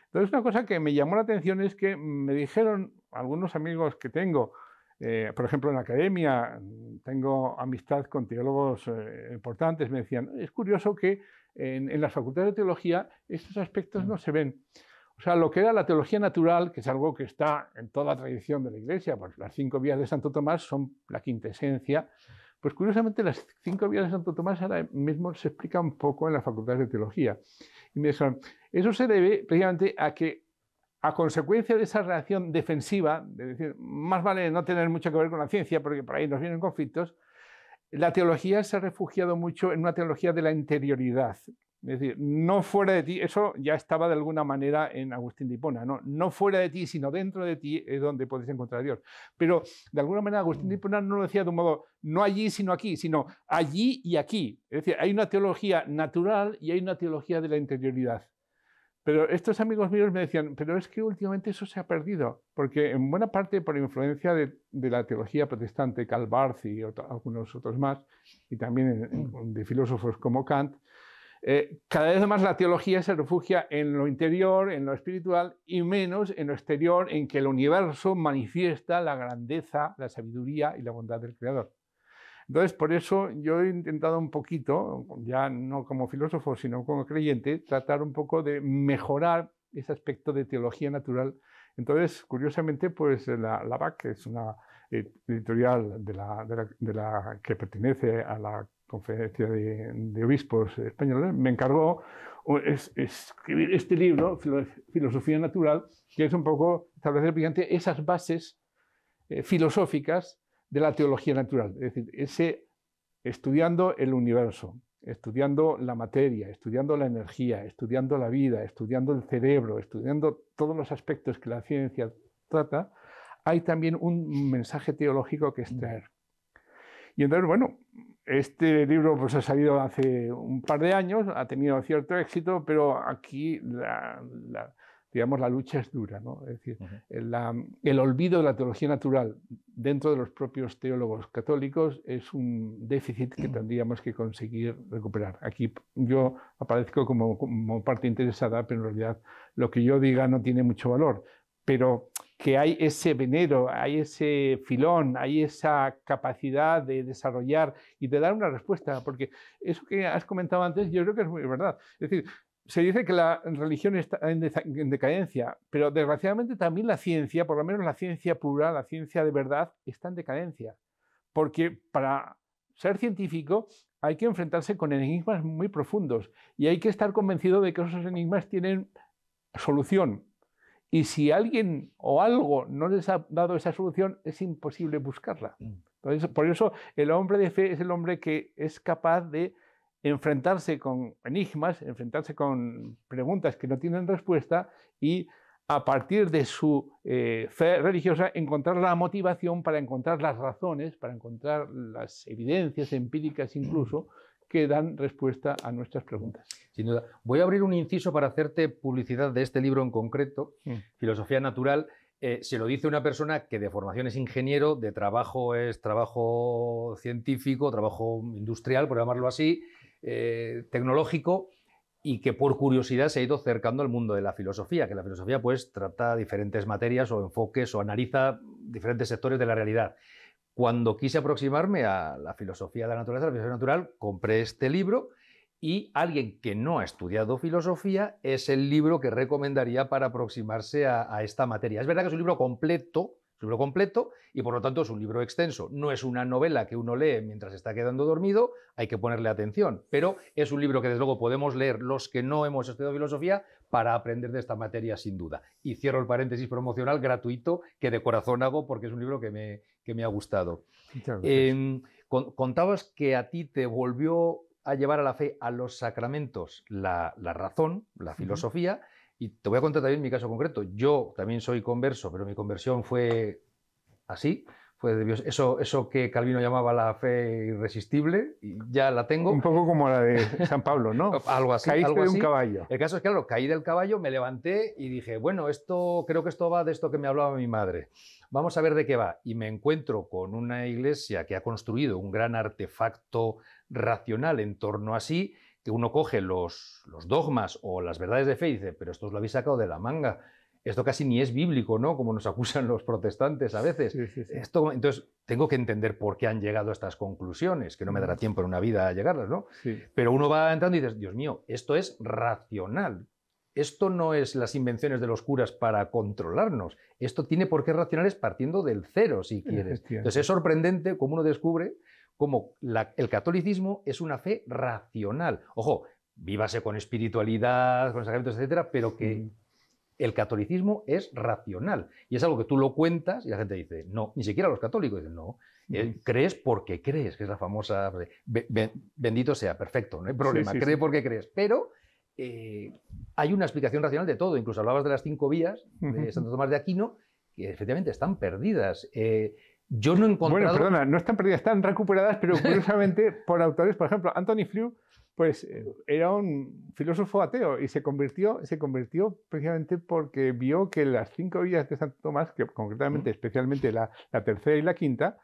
Entonces, una cosa que me llamó la atención es que me dijeron algunos amigos que tengo, por ejemplo, en la academia, tengo amistad con teólogos importantes, me decían, es curioso que en las facultades de teología estos aspectos no se ven. O sea, lo que era la teología natural, que es algo que está en toda la tradición de la Iglesia, pues las 5 vías de Santo Tomás son la quintesencia, Pues curiosamente las 5 vías de Santo Tomás ahora mismo se explica un poco en las facultades de teología. Y me dijeron, eso se debe precisamente a que, a consecuencia de esa reacción defensiva, de decir, más vale no tener mucho que ver con la ciencia porque por ahí nos vienen conflictos, la teología se ha refugiado mucho en una teología de la interioridad. Es decir, no fuera de ti, eso ya estaba de alguna manera en Agustín de Hipona, no fuera de ti, sino dentro de ti es donde puedes encontrar a Dios. Pero de alguna manera Agustín de Hipona no lo decía de un modo, no allí, sino aquí, sino allí y aquí. Es decir, hay una teología natural y hay una teología de la interioridad. Pero estos amigos míos me decían, pero es que últimamente eso se ha perdido, porque en buena parte por influencia de la teología protestante, Karl Barth y algunos otros más, y también de filósofos como Kant, cada vez más la teología se refugia en lo interior, en lo espiritual, y menos en lo exterior, en que el universo manifiesta la grandeza, la sabiduría y la bondad del Creador. Entonces, por eso yo he intentado un poquito, ya no como filósofo, sino como creyente, tratar un poco de mejorar ese aspecto de teología natural. Entonces, curiosamente, pues la BAC, que es una editorial de la que pertenece a la Conferencia de Obispos Españoles, me encargó escribir este libro, Filosofía Natural, que es un poco establecer esas bases filosóficas de la teología natural. Es decir, estudiando el universo, estudiando la materia, estudiando la energía, estudiando la vida, estudiando el cerebro, estudiando todos los aspectos que la ciencia trata, hay también un mensaje teológico que extraer. Y entonces, bueno, este libro pues, ha salido hace un par de años, ha tenido cierto éxito, pero aquí digamos, la lucha es dura, ¿no? Es decir, el olvido de la teología natural dentro de los propios teólogos católicos es un déficit que tendríamos que conseguir recuperar. Aquí yo aparezco como parte interesada, pero en realidad lo que yo diga no tiene mucho valor, pero que hay ese venero, hay ese filón, hay esa capacidad de desarrollar y de dar una respuesta, porque eso que has comentado antes yo creo que es muy verdad. Es decir, se dice que la religión está en decadencia, pero desgraciadamente también la ciencia, por lo menos la ciencia pura, la ciencia de verdad, está en decadencia. Porque para ser científico hay que enfrentarse con enigmas muy profundos y hay que estar convencido de que esos enigmas tienen solución. Y si alguien o algo no les ha dado esa solución, es imposible buscarla. Entonces, por eso el hombre de fe es el hombre que es capaz de enfrentarse con enigmas, enfrentarse con preguntas que no tienen respuesta y a partir de su fe religiosa encontrar la motivación para encontrar las razones, para encontrar las evidencias empíricas incluso que dan respuesta a nuestras preguntas. Sin duda. Voy a abrir un inciso para hacerte publicidad de este libro en concreto, Filosofía Natural. Se lo dice una persona que de formación es ingeniero, de trabajo es trabajo científico, trabajo industrial, por llamarlo así, tecnológico, y que por curiosidad se ha ido acercando al mundo de la filosofía, que la filosofía pues trata diferentes materias o enfoques o analiza diferentes sectores de la realidad. Cuando quise aproximarme a la filosofía de la naturaleza, a la filosofía natural, compré este libro y alguien que no ha estudiado filosofía es el libro que recomendaría para aproximarse a esta materia. Es verdad que es un libro completo y por lo tanto es un libro extenso. No es una novela que uno lee mientras está quedando dormido, hay que ponerle atención, pero es un libro que desde luego podemos leer los que no hemos estudiado filosofía para aprender de esta materia sin duda. Y cierro el paréntesis promocional gratuito que de corazón hago porque es un libro que me ha gustado. Contabas que a ti te volvió a llevar a la fe, a los sacramentos, la razón, la filosofía. Y te voy a contar también mi caso concreto. Yo también soy converso, pero mi conversión fue así. Fue de Dios. Eso que Calvino llamaba la fe irresistible, y ya la tengo. Un poco como la de San Pablo, ¿no? Algo así. Caíste algo de así. un caballo. El caso es que, claro, caí del caballo, me levanté y dije, bueno, creo que esto va de esto que me hablaba mi madre. Vamos a ver de qué va. Y me encuentro con una iglesia que ha construido un gran artefacto racional en torno a sí, que uno coge los dogmas o las verdades de fe y dice, pero esto os lo habéis sacado de la manga. Esto casi ni es bíblico, ¿no? Como nos acusan los protestantes a veces. Sí. Entonces, tengo que entender por qué han llegado a estas conclusiones, que no me dará tiempo en una vida a llegarlas, ¿no? Sí. Pero uno va entrando y dices, Dios mío, esto es racional. Esto no es las invenciones de los curas para controlarnos. Esto tiene por qué racionales partiendo del cero, si quieres. Entonces, es sorprendente cómo uno descubre como el catolicismo es una fe racional. Ojo, vívase con espiritualidad, con sacramentos, etcétera, pero que el catolicismo es racional. Y es algo que tú lo cuentas y la gente dice, no, ni siquiera los católicos dicen, no, crees porque crees, que es la famosa, bendito sea, perfecto, no hay problema, cree porque crees. Pero hay una explicación racional de todo. Incluso hablabas de las 5 vías de Santo Tomás de Aquino, que efectivamente están perdidas. Yo no he encontrado... Bueno, perdona, no están perdidas, están recuperadas, pero curiosamente por autores, por ejemplo, Anthony Flew, pues era un filósofo ateo y se convirtió precisamente porque vio que las 5 vías de Santo Tomás, que concretamente, especialmente la tercera y la quinta,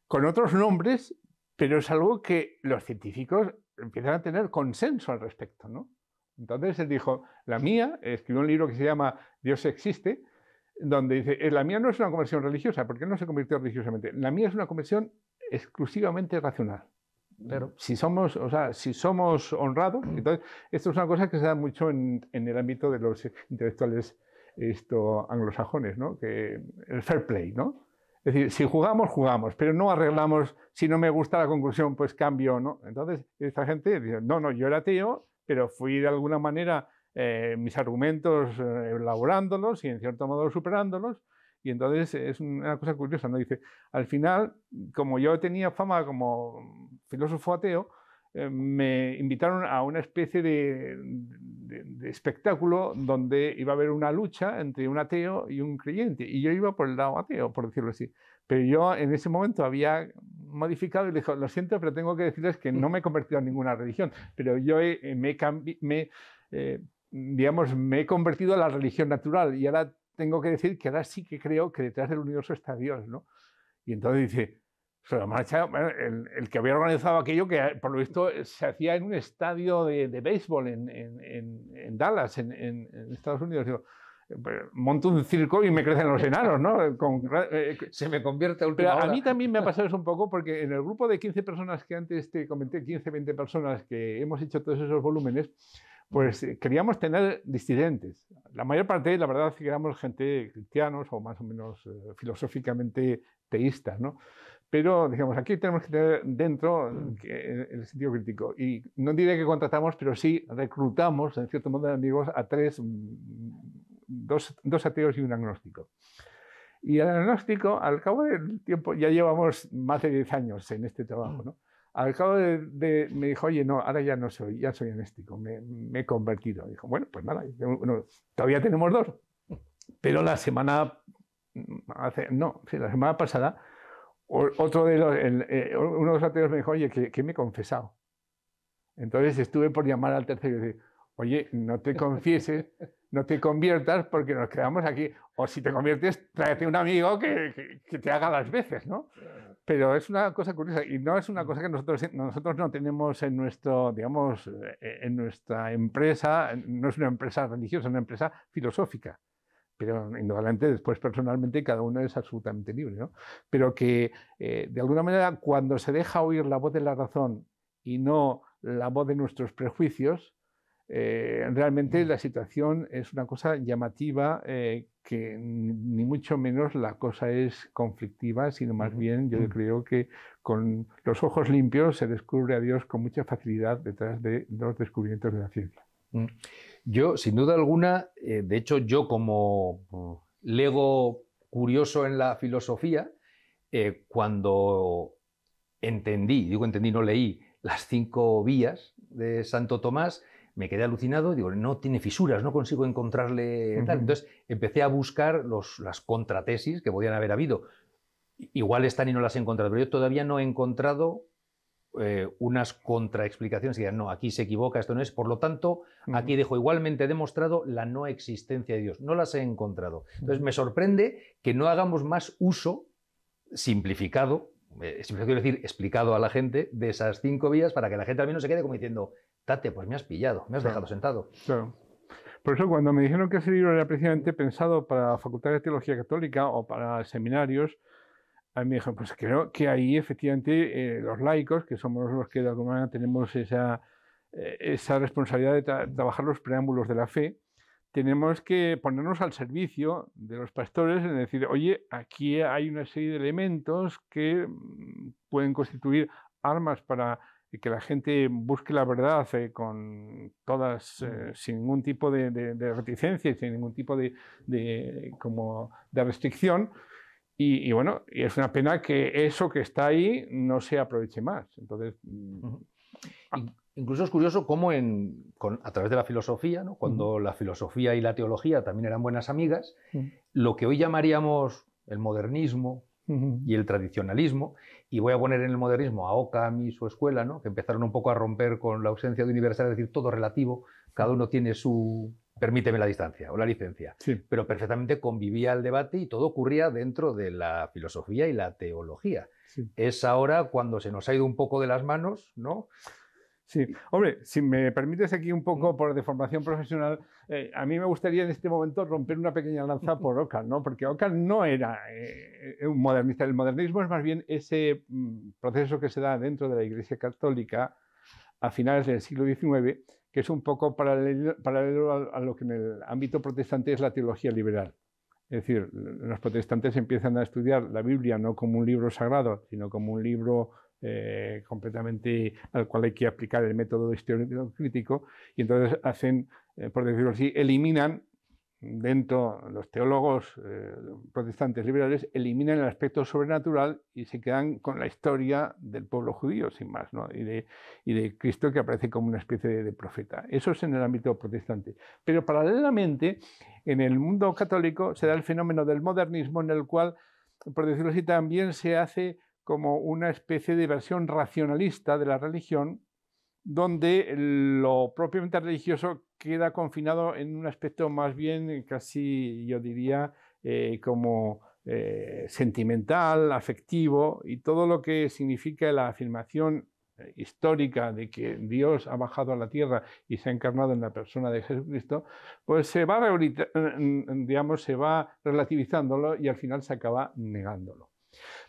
con otros nombres, pero es algo que los científicos empiezan a tener consenso al respecto, ¿no? Entonces él dijo, la mía, escribió un libro que se llama Dios existe, donde dice, la mía no es una conversión religiosa, porque no se convirtió religiosamente, la mía es una conversión exclusivamente racional. Pero si somos honrados, entonces esto es una cosa que se da mucho en el ámbito de los intelectuales anglosajones, ¿no? Que el fair play, ¿no? Es decir, si jugamos, jugamos, pero no arreglamos, si no me gusta la conclusión, pues cambio, ¿no? Entonces esta gente dice, no, yo era ateo, pero fui de alguna manera mis argumentos elaborándolos y en cierto modo superándolos. Y entonces es una cosa curiosa, ¿no? Dice, al final, como yo tenía fama como filósofo ateo, me invitaron a una especie de espectáculo donde iba a haber una lucha entre un ateo y un creyente. Y yo iba por el lado ateo, por decirlo así. Pero yo en ese momento había modificado y le dije, lo siento, pero tengo que decirles que no me he convertido en ninguna religión. Pero yo me he convertido a la religión natural y ahora tengo que decir que ahora sí que creo que detrás del universo está Dios, ¿no? Y entonces dice, el que había organizado aquello, que por lo visto se hacía en un estadio de béisbol en Dallas, en Estados Unidos, digo, monto un circo y me crecen los enanos, ¿no? Se me convierte a última hora. Pero a mí también me ha pasado eso un poco, porque en el grupo de 15 personas que antes te comenté, 15, 20 personas que hemos hecho todos esos volúmenes, pues queríamos tener disidentes. La mayor parte, la verdad, que éramos gente cristianos o más o menos filosóficamente teístas, ¿no? Pero, digamos, aquí tenemos que tener dentro el sentido crítico. Y no diré que contratamos, pero sí reclutamos, en cierto modo, de amigos a dos ateos y un agnóstico. Y el agnóstico, al cabo del tiempo, ya llevamos más de 10 años en este trabajo, ¿no? Al cabo me dijo, oye, no, ahora ya no soy, ya soy agnóstico, me he convertido. Dijo, bueno, pues nada, todavía tenemos 2. Pero la semana pasada, uno de los ateos me dijo, oye, que me he confesado. Entonces estuve por llamar al tercero y decir, oye, no te confieses, no te conviertas porque nos quedamos aquí. O si te conviertes, tráete un amigo que te haga las veces, ¿no? Pero es una cosa curiosa y no es una cosa que nosotros no tenemos en en nuestra empresa. No es una empresa religiosa, es una empresa filosófica. Pero indudablemente después personalmente cada uno es absolutamente libre, ¿no? Pero que de alguna manera cuando se deja oír la voz de la razón y no la voz de nuestros prejuicios, realmente la situación es una cosa llamativa, que ni mucho menos la cosa es conflictiva, sino más bien yo creo que con los ojos limpios se descubre a Dios con mucha facilidad detrás de los descubrimientos de la ciencia. Yo, sin duda alguna, de hecho yo como lego curioso en la filosofía, cuando entendí, no leí, las 5 vías de Santo Tomás, me quedé alucinado, digo, no tiene fisuras, no consigo encontrarle tal. Entonces empecé a buscar las contratesis que podían haber habido. Igual están y no las he encontrado, pero yo todavía no he encontrado unas contraexplicaciones que digan, no, aquí se equivoca, esto no es. Por lo tanto, aquí dejo igualmente demostrado la no existencia de Dios. No las he encontrado. Entonces me sorprende que no hagamos más uso simplificado, quiero decir, explicado a la gente, de esas 5 vías para que la gente al menos se quede como diciendo, Tate, pues me has pillado, me has dejado sentado. Claro. Por eso cuando me dijeron que ese libro era precisamente pensado para la Facultad de Teología Católica o para seminarios, a mí me dijeron, pues creo que ahí efectivamente los laicos, que somos los que de alguna manera tenemos esa responsabilidad de trabajar los preámbulos de la fe, tenemos que ponernos al servicio de los pastores en decir, oye, aquí hay una serie de elementos que pueden constituir armas para que la gente busque la verdad con todas, sin ningún tipo de reticencia y sin ningún tipo de restricción. Y bueno, y es una pena que eso que está ahí no se aproveche más. Entonces, incluso es curioso cómo a través de la filosofía, ¿no? Cuando la filosofía y la teología también eran buenas amigas, lo que hoy llamaríamos el modernismo y el tradicionalismo, y voy a poner en el modernismo a Occam y su escuela, ¿no? Que empezaron un poco a romper con la ausencia de universal, es decir, todo relativo, cada uno tiene su, permíteme la distancia o la licencia, pero perfectamente convivía el debate y todo ocurría dentro de la filosofía y la teología. Es ahora cuando se nos ha ido un poco de las manos, ¿no? Sí, hombre, si me permites aquí un poco por deformación profesional, a mí me gustaría en este momento romper una pequeña lanza por Occam, ¿no? Porque Occam no era un modernista. El modernismo es más bien ese proceso que se da dentro de la Iglesia Católica a finales del siglo XIX, que es un poco paralelo a lo que en el ámbito protestante es la teología liberal. Es decir, los protestantes empiezan a estudiar la Biblia no como un libro sagrado, sino como un libro completamente al cual hay que aplicar el método histórico crítico, y entonces hacen, por decirlo así, eliminan dentro, los teólogos protestantes liberales eliminan el aspecto sobrenatural y se quedan con la historia del pueblo judío, sin más, ¿no? y de Cristo, que aparece como una especie de profeta. Eso es en el ámbito protestante. Pero paralelamente, en el mundo católico se da el fenómeno del modernismo, en el cual, por decirlo así, también se hace como una especie de versión racionalista de la religión, donde lo propiamente religioso queda confinado en un aspecto más bien casi, yo diría, como sentimental, afectivo, y todo lo que significa la afirmación histórica de que Dios ha bajado a la tierra y se ha encarnado en la persona de Jesucristo, pues se va relativizándolo y al final se acaba negándolo.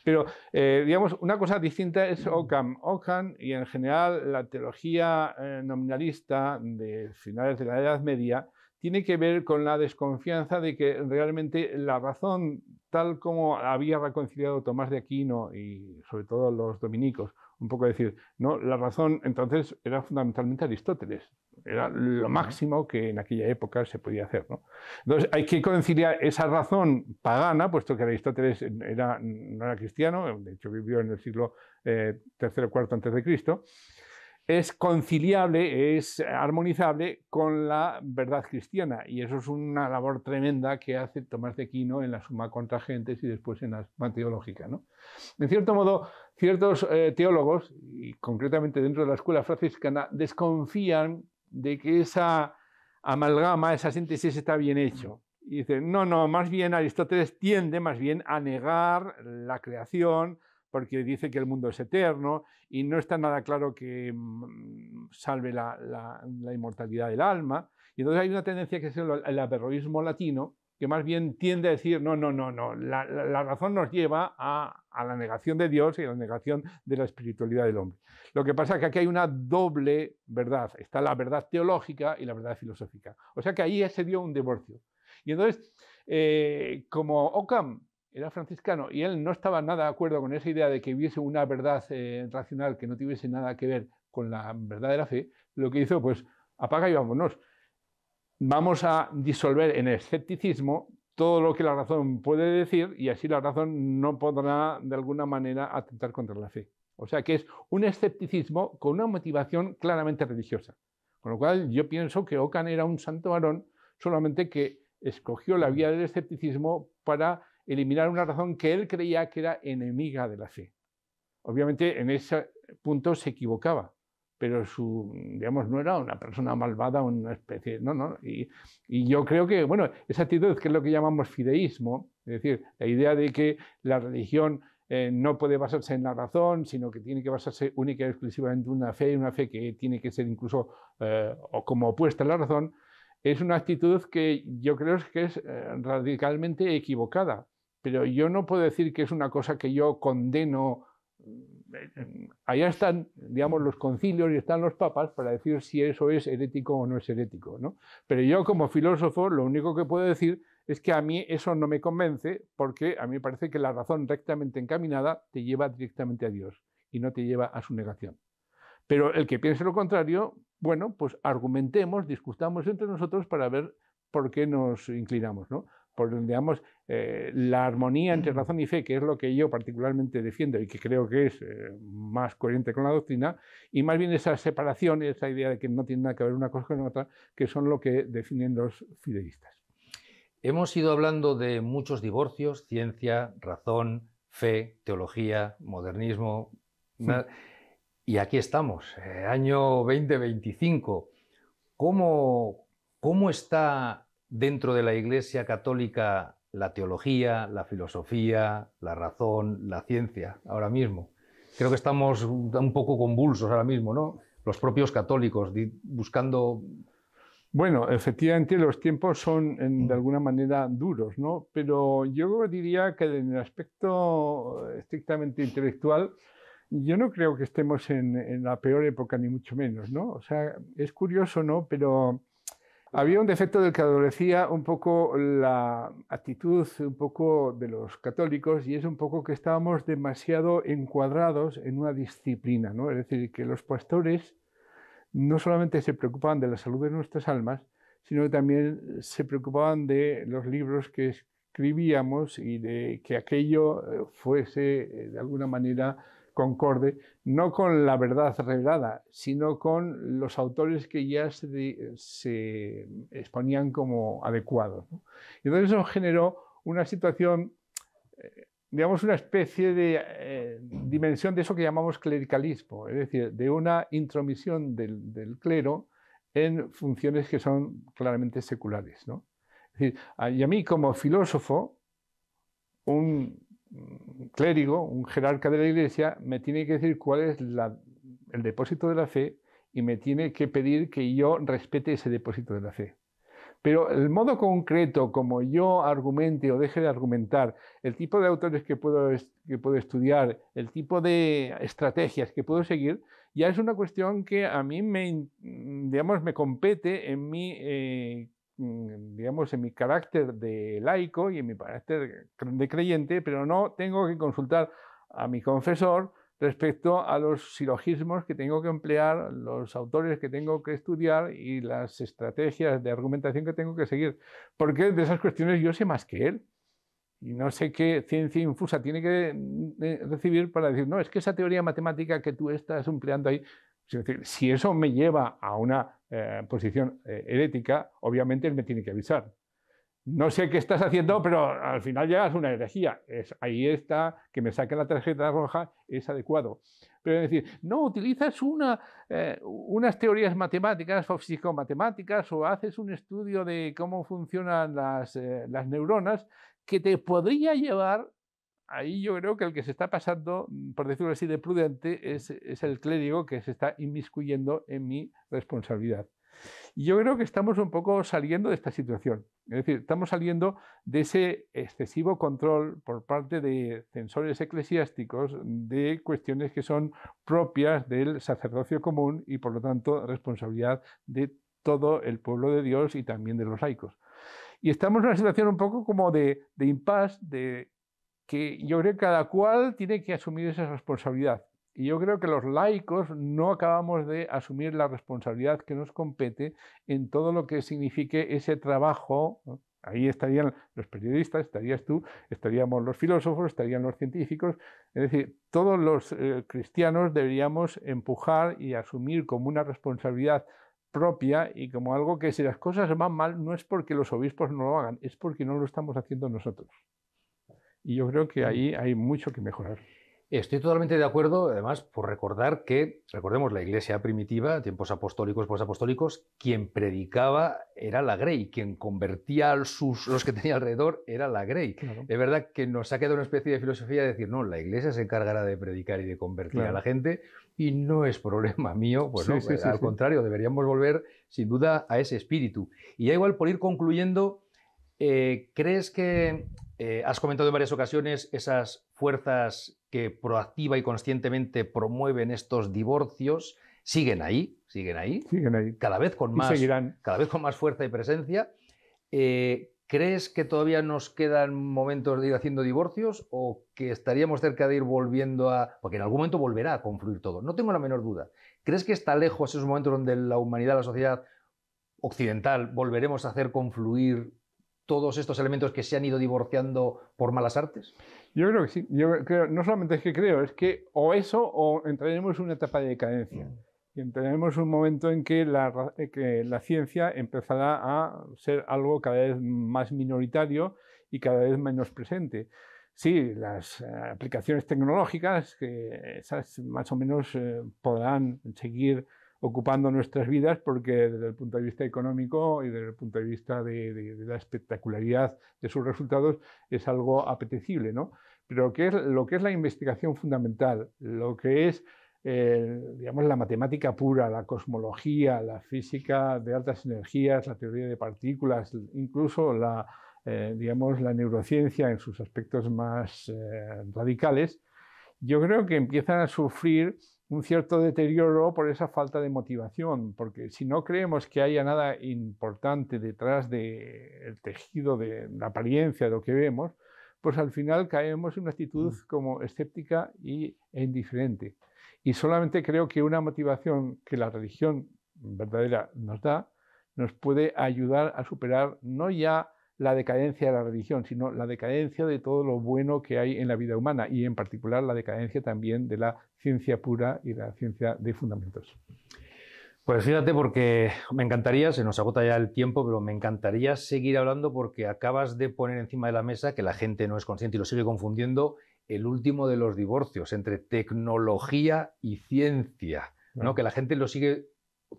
Pero, digamos, una cosa distinta es Occam. Occam y en general la teología nominalista de finales de la Edad Media tiene que ver con la desconfianza de que realmente la razón, tal como había reconciliado Tomás de Aquino y sobre todo los dominicos, un poco decir, no, la razón entonces era fundamentalmente Aristóteles, era lo máximo que en aquella época se podía hacer, ¿no? Entonces hay que conciliar esa razón pagana, puesto que Aristóteles no era cristiano, de hecho vivió en el siglo III o IV antes de Cristo, es conciliable, es armonizable con la verdad cristiana, y eso es una labor tremenda que hace Tomás de Aquino en la Summa contra Gentes y después en la Summa Teológica, ¿no? En cierto modo, ciertos teólogos, y concretamente dentro de la escuela franciscana, desconfían de que esa amalgama, esa síntesis está bien hecho. Y dicen, no, más bien Aristóteles tiende más bien a negar la creación, porque dice que el mundo es eterno y no está nada claro que salve la inmortalidad del alma. Y entonces hay una tendencia que es el averroísmo latino, que más bien tiende a decir, no, la razón nos lleva a la negación de Dios y a la negación de la espiritualidad del hombre. Lo que pasa es que aquí hay una doble verdad. Está la verdad teológica y la verdad filosófica. O sea que ahí se dio un divorcio. Y entonces, como Occam era franciscano y él no estaba nada de acuerdo con esa idea de que hubiese una verdad racional que no tuviese nada que ver con la verdad de la fe, lo que hizo, pues, apaga y vámonos. Vamos a disolver en el escepticismo todo lo que la razón puede decir y así la razón no podrá de alguna manera atentar contra la fe. O sea que es un escepticismo con una motivación claramente religiosa. Con lo cual yo pienso que Occam era un santo varón, solamente que escogió la vía del escepticismo para eliminar una razón que él creía que era enemiga de la fe. Obviamente en ese punto se equivocaba, pero digamos, no era una persona malvada, una especie, no. Y yo creo que, bueno, esa actitud, que es lo que llamamos fideísmo, es decir, la idea de que la religión no puede basarse en la razón, sino que tiene que basarse única y exclusivamente en una fe que tiene que ser incluso o como opuesta a la razón, es una actitud que yo creo que es radicalmente equivocada. Pero yo no puedo decir que es una cosa que yo condeno allá están, digamos, los concilios y están los papas para decir si eso es herético o no es herético, ¿no? Pero yo como filósofo lo único que puedo decir es que a mí eso no me convence, porque a mí me parece que la razón rectamente encaminada te lleva directamente a Dios y no te lleva a su negación. Pero el que piense lo contrario, bueno, pues argumentemos, discutamos entre nosotros para ver por qué nos inclinamos, ¿no? Por, digamos, la armonía entre razón y fe, que es lo que yo particularmente defiendo y que creo que es más coherente con la doctrina, y más bien esa separación, esa idea de que no tiene nada que ver una cosa con otra, que son lo que definen los fideístas. Hemos ido hablando de muchos divorcios: ciencia, razón, fe, teología, modernismo. Y aquí estamos, año 2025. ¿Cómo está dentro de la Iglesia Católica la teología, la filosofía, la razón, la ciencia ahora mismo? Creo que estamos un poco convulsos ahora mismo, ¿no? Los propios católicos buscando... Bueno, efectivamente los tiempos son de alguna manera duros, ¿no? Pero yo diría que en el aspecto estrictamente intelectual, yo no creo que estemos en la peor época, ni mucho menos, ¿no? O sea, es curioso, ¿no? Pero había un defecto del que adolecía un poco la actitud un poco de los católicos, y es un poco que estábamos demasiado encuadrados en una disciplina, ¿no? Es decir, que los pastores no solamente se preocupaban de la salud de nuestras almas, sino que también se preocupaban de los libros que escribíamos y de que aquello fuese de alguna manera concorde, no con la verdad revelada, sino con los autores que ya se exponían como adecuados, ¿no? Y entonces eso generó una situación, digamos, una especie de dimensión de eso que llamamos clericalismo, es decir, de una intromisión del clero en funciones que son claramente seculares, ¿no? Es decir, y a mí como filósofo, un clérigo, un jerarca de la Iglesia, me tiene que decir cuál es el depósito de la fe y me tiene que pedir que yo respete ese depósito de la fe. Pero el modo concreto como yo argumente o deje de argumentar, el tipo de autores que puedo estudiar, el tipo de estrategias que puedo seguir, ya es una cuestión que a mí me compete en mi digamos, en mi carácter de laico y en mi carácter de creyente, pero no tengo que consultar a mi confesor respecto a los silogismos que tengo que emplear, los autores que tengo que estudiar y las estrategias de argumentación que tengo que seguir, porque de esas cuestiones yo sé más que él. Y no sé qué ciencia infusa tiene que recibir para decir, no, es que esa teoría matemática que tú estás empleando ahí, es decir, si eso me lleva a una posición herética, obviamente él me tiene que avisar. No sé qué estás haciendo, pero al final ya es una herejía. Ahí está, que me saque la tarjeta roja, es adecuado. Pero es decir, no, utilizas unas teorías matemáticas o físico-matemáticas o haces un estudio de cómo funcionan las neuronas que te podría llevar. Ahí yo creo que el que se está pasando, por decirlo así, de prudente es el clérigo que se está inmiscuyendo en mi responsabilidad. Y yo creo que estamos un poco saliendo de esta situación. Es decir, estamos saliendo de ese excesivo control por parte de censores eclesiásticos de cuestiones que son propias del sacerdocio común y, por lo tanto, responsabilidad de todo el pueblo de Dios y también de los laicos. Y estamos en una situación un poco como de impasse, que yo creo que cada cual tiene que asumir esa responsabilidad. Y yo creo que los laicos no acabamos de asumir la responsabilidad que nos compete en todo lo que signifique ese trabajo, ¿no? Ahí estarían los periodistas, estarías tú, estaríamos los filósofos, estarían los científicos. Es decir, todos los cristianos deberíamos empujar y asumir como una responsabilidad propia y como algo que si las cosas van mal no es porque los obispos no lo hagan, es porque no lo estamos haciendo nosotros. Y yo creo que ahí hay mucho que mejorar. Estoy totalmente de acuerdo, además, por recordar que, recordemos, la Iglesia primitiva, tiempos apostólicos, posapostólicos, quien predicaba era la Grey, quien convertía a los que tenía alrededor era la Grey. Claro. Es verdad que nos ha quedado una especie de filosofía de decir, no, la Iglesia se encargará de predicar y de convertir a la gente y no es problema mío, pues no, al contrario, deberíamos volver sin duda a ese espíritu. Y ya igual, por ir concluyendo, ¿crees que has comentado en varias ocasiones esas fuerzas que proactiva y conscientemente promueven estos divorcios siguen ahí, cada vez con más fuerza y presencia. ¿Crees que todavía nos quedan momentos de ir haciendo divorcios o que estaríamos cerca de ir volviendo a... Porque en algún momento volverá a confluir todo, no tengo la menor duda. ¿Crees que está lejos esos momentos donde la humanidad, la sociedad occidental, volveremos a hacer confluir todos estos elementos que se han ido divorciando por malas artes? Yo creo que sí. Yo creo, no solamente es que creo, es que o eso o entraremos en una etapa de decadencia. Y entraremos en un momento en que la ciencia empezará a ser algo cada vez más minoritario y cada vez menos presente. Sí, las aplicaciones tecnológicas, que esas más o menos podrán seguir ocupando nuestras vidas porque desde el punto de vista económico y desde el punto de vista de la espectacularidad de sus resultados es algo apetecible, ¿no? Pero lo que es la investigación fundamental, lo que es digamos, la matemática pura, la cosmología, la física de altas energías, la teoría de partículas, incluso digamos, la neurociencia en sus aspectos más radicales, yo creo que empiezan a sufrir un cierto deterioro por esa falta de motivación, porque si no creemos que haya nada importante detrás del tejido, de la apariencia de lo que vemos, pues al final caemos en una actitud como escéptica e indiferente. Y solamente creo que una motivación que la religión verdadera nos da, nos puede ayudar a superar no ya la decadencia de la religión, sino la decadencia de todo lo bueno que hay en la vida humana y en particular la decadencia también de la ciencia pura y la ciencia de fundamentos. Pues fíjate, porque me encantaría, se nos agota ya el tiempo, pero me encantaría seguir hablando porque acabas de poner encima de la mesa, que la gente no es consciente y lo sigue confundiendo, el último de los divorcios entre tecnología y ciencia, ¿no? Que la gente lo sigue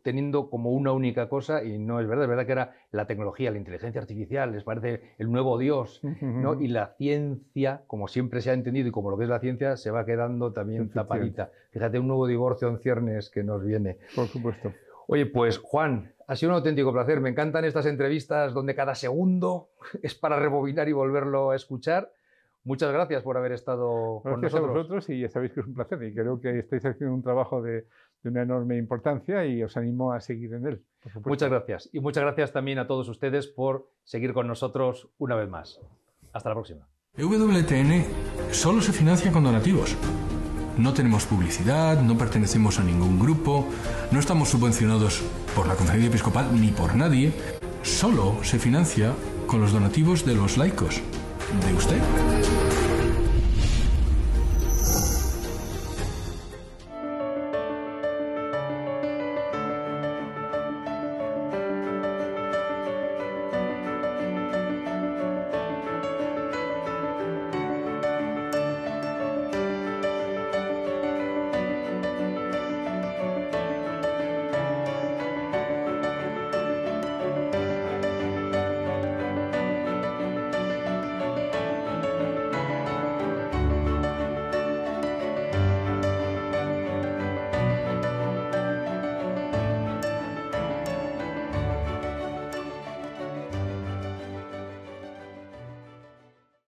teniendo como una única cosa y no es verdad que era la tecnología, la inteligencia artificial, les parece el nuevo Dios, ¿no? Y la ciencia, como siempre se ha entendido y como lo que es la ciencia, se va quedando también tapadita. Fíjate, un nuevo divorcio en ciernes que nos viene. Por supuesto. Oye, pues Juan, ha sido un auténtico placer. Me encantan estas entrevistas donde cada segundo es para rebobinar y volverlo a escuchar. Muchas gracias por haber estado con nosotros. Gracias a vosotros y ya sabéis que es un placer y creo que estáis haciendo un trabajo de una enorme importancia y os animo a seguir en él. Muchas gracias y muchas gracias también a todos ustedes por seguir con nosotros una vez más. Hasta la próxima. EWTN solo se financia con donativos. No tenemos publicidad, no pertenecemos a ningún grupo, no estamos subvencionados por la Conferencia Episcopal ni por nadie. Solo se financia con los donativos de los laicos. ¿De usted?